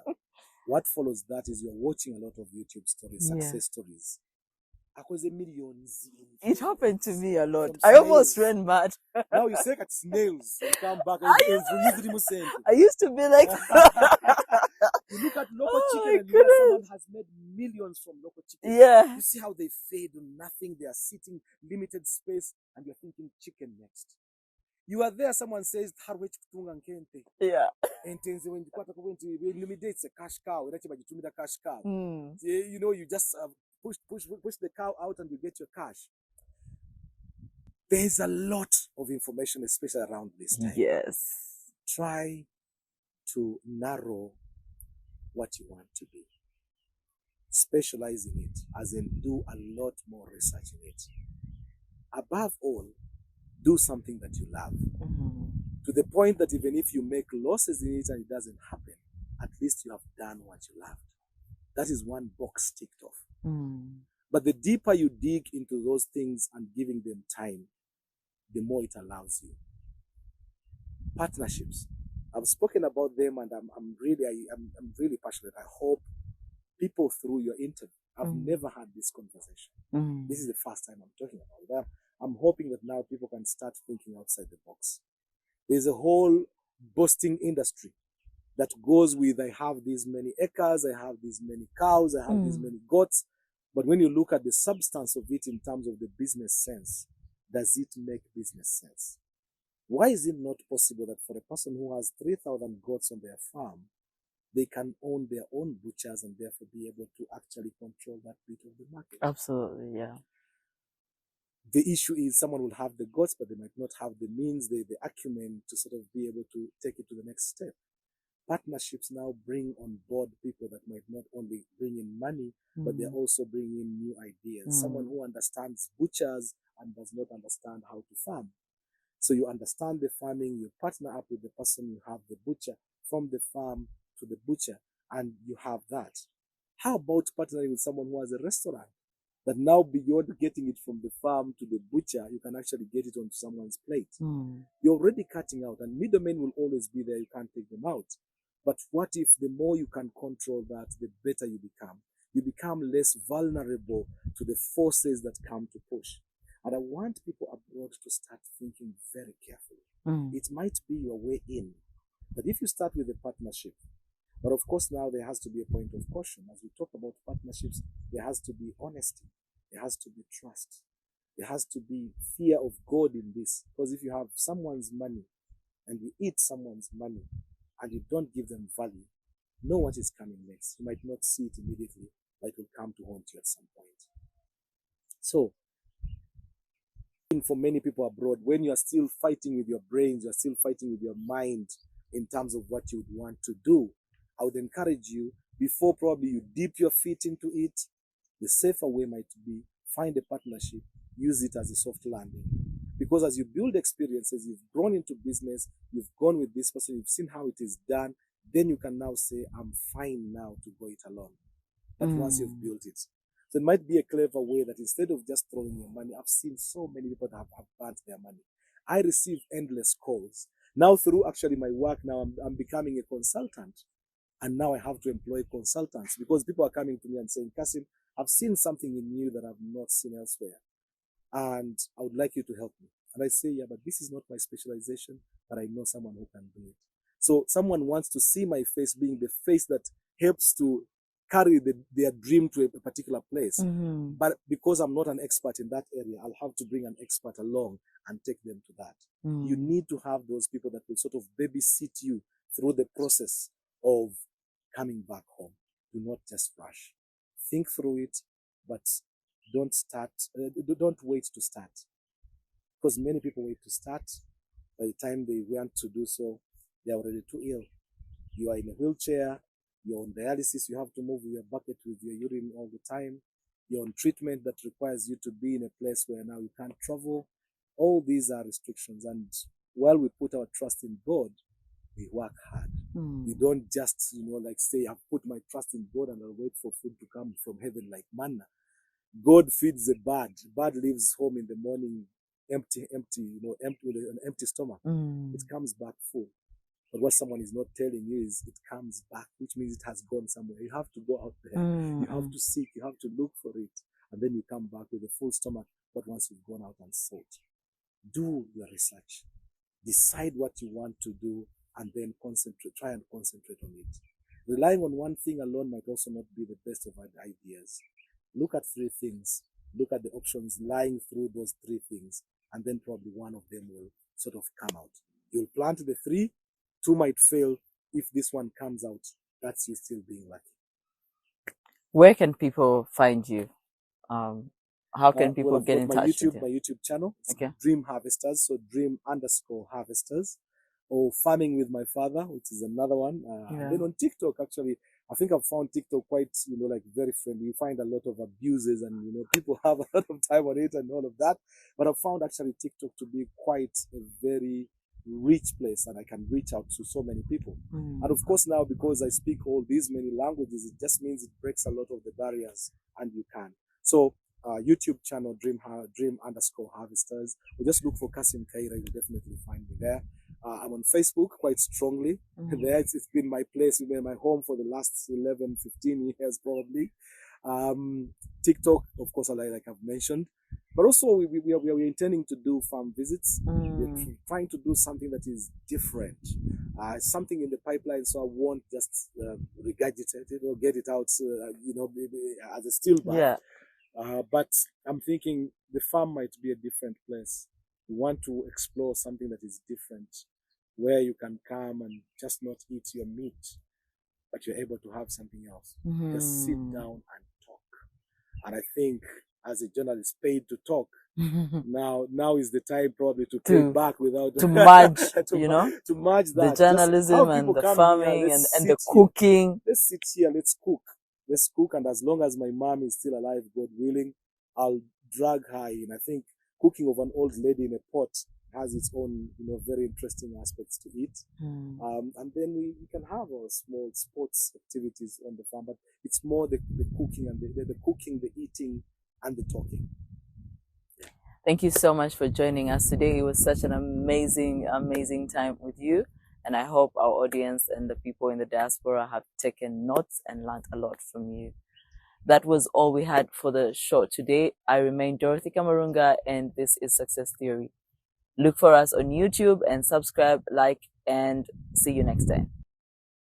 what follows that is you're watching a lot of YouTube stories, Yeah. success stories. Millions. It happened to me a lot. From I almost snails. ran mad. Now you say at snails, you come back I and used, you use the I used to be like, You look at local oh chicken my and you hear someone goodness. has made millions from local chicken. Yeah. You see how they fade on nothing, they are sitting limited space, and you're thinking chicken next. You are there, someone says, Harwech kutunga nkente. Yeah. Entenze when you eliminate a cash cow, a cash cow. Mm. You just push the cow out and you get your cash. There's a lot of information, especially around this time. Yes. Try to narrow what you want to be. Specialize in it, as in do a lot more research in it. Above all, do something that you love. To the point that even if you make losses in it and it doesn't happen, at least you have done what you loved. That is one box ticked off. But the deeper you dig into those things and giving them time, the more it allows you. Partnerships. I've spoken about them and I'm really passionate. I hope people through your interview. I've never had this conversation. Mm. This is the first time I'm talking about it. I'm hoping that now people can start thinking outside the box. There's a whole boasting industry that goes with, I have these many acres, I have these many cows, I have these many goats. But when you look at the substance of it in terms of the business sense, does it make business sense? Why is it not possible that for a person who has 3,000 goats on their farm, they can own their own butchers and therefore be able to actually control that bit of the market? Absolutely, yeah. The issue is someone will have the goats, but they might not have the means, the acumen to sort of be able to take it to the next step. Partnerships now bring on board people that might not only bring in money, but they're also bringing in new ideas. Someone who understands butchers and does not understand how to farm. So you understand the farming, you partner up with the person, you have the butcher, from the farm to the butcher, and you have that. How about partnering with someone who has a restaurant? That now beyond getting it from the farm to the butcher, you can actually get it onto someone's plate. You're already cutting out, and middlemen will always be there, you can't take them out. But what if the more you can control that, the better you become? You become less vulnerable to the forces that come to push. And I want people abroad to start thinking very carefully. It might be your way in. That if you start with a partnership, but of course now there has to be a point of caution. As we talk about partnerships, there has to be honesty. There has to be trust. There has to be fear of God in this. Because if you have someone's money and you eat someone's money and you don't give them value, know what is coming next. You might not see it immediately, but it will come to haunt you at some point. So, for many people abroad, when you are still fighting with your brains, you are still fighting with your mind in terms of what you would want to do, I would encourage you, before probably you dip your feet into it, the safer way might be find a partnership, use it as a soft landing. Because as you build experiences, you've grown into business, you've gone with this person, you've seen how it is done, then you can now say, I'm fine now to go it alone. But once you've built it. So it might be a clever way that instead of just throwing your money, I've seen so many people that have burnt their money. I receive endless calls. Now through actually my work now, I'm becoming a consultant. And now I have to employ consultants because people are coming to me and saying, Kasim, I've seen something in you that I've not seen elsewhere. And I would like you to help me. And I say, yeah, but this is not my specialization, but I know someone who can do it. So someone wants to see my face being the face that helps to carry their dream to a particular place. But because I'm not an expert in that area, I'll have to bring an expert along and take them to that. You need to have those people that will sort of babysit you through the process of coming back home. Do not just rush. Think through it, but don't wait to start. Because many people wait to start. By the time they want to do so, they are already too ill. You are in a wheelchair, you're on dialysis, you have to move your bucket with your urine all the time. You're on treatment that requires you to be in a place where now you can't travel. All these are restrictions. And while we put our trust in God, we work hard. You don't just, like say, I've put my trust in God and I'll wait for food to come from heaven like manna. God feeds the bird. The bird leaves home in the morning empty with an empty stomach. It comes back full. But what someone is not telling you is it comes back, which means it has gone somewhere. You have to go out there. You have to seek. You have to look for it. And then you come back with a full stomach. But once you've gone out and sought, do your research. Decide what you want to do and then try and concentrate on it. Relying on one thing alone might also not be the best of ideas. Look at 3 things. Look at the options lying through those 3 things. And then probably one of them will sort of come out. You'll plant the 3. 2 might fail. If this one comes out, that's you still being lucky. Where can people find you? How can people get in touch with you? My YouTube channel, Okay. Dream Harvesters, so Dream_Harvesters, or Farming with My Father, which is another one. And then on TikTok, actually, I think I've found TikTok quite, like very friendly. You find a lot of abuses and, people have a lot of time on it and all of that. But I've found actually TikTok to be quite a very rich place and I can reach out to so many people. And of course now, because I speak all these many languages, it just means it breaks a lot of the barriers and you can. So YouTube channel, Dream_Harvesters, or just look for Kasim Kaira, you'll definitely find me there. I'm on Facebook quite strongly. There, it's been my place, my home for the last 11, 15 years probably. TikTok, of course, like I've mentioned. But also, we're intending to do farm visits. We're trying to do something that is different. Something in the pipeline, so I won't just regurgitate it or get it out, maybe as a still bag. Yeah. But I'm thinking the farm might be a different place. We want to explore something that is different, where you can come and just not eat your meat, but you're able to have something else. Just sit down and talk. And I think as a journalist paid to talk, now is the time probably to take back without to merge, to merge that. The journalism and the farming and the cooking. Let's sit here, let's cook. Let's cook, and as long as my mom is still alive, God willing, I'll drag her in. I think cooking of an old lady in a pot has its own, very interesting aspects to it. And then we can have our small sports activities on the farm, but it's more the cooking and the cooking, the eating, and the talking. Thank you so much for joining us today. It was such an amazing, amazing time with you. And I hope our audience and the people in the diaspora have taken notes and learned a lot from you. That was all we had for the show today. I remain Dorothy Kamarunga, and this is Success Theory. Look for us on YouTube and subscribe, like, and see you next time.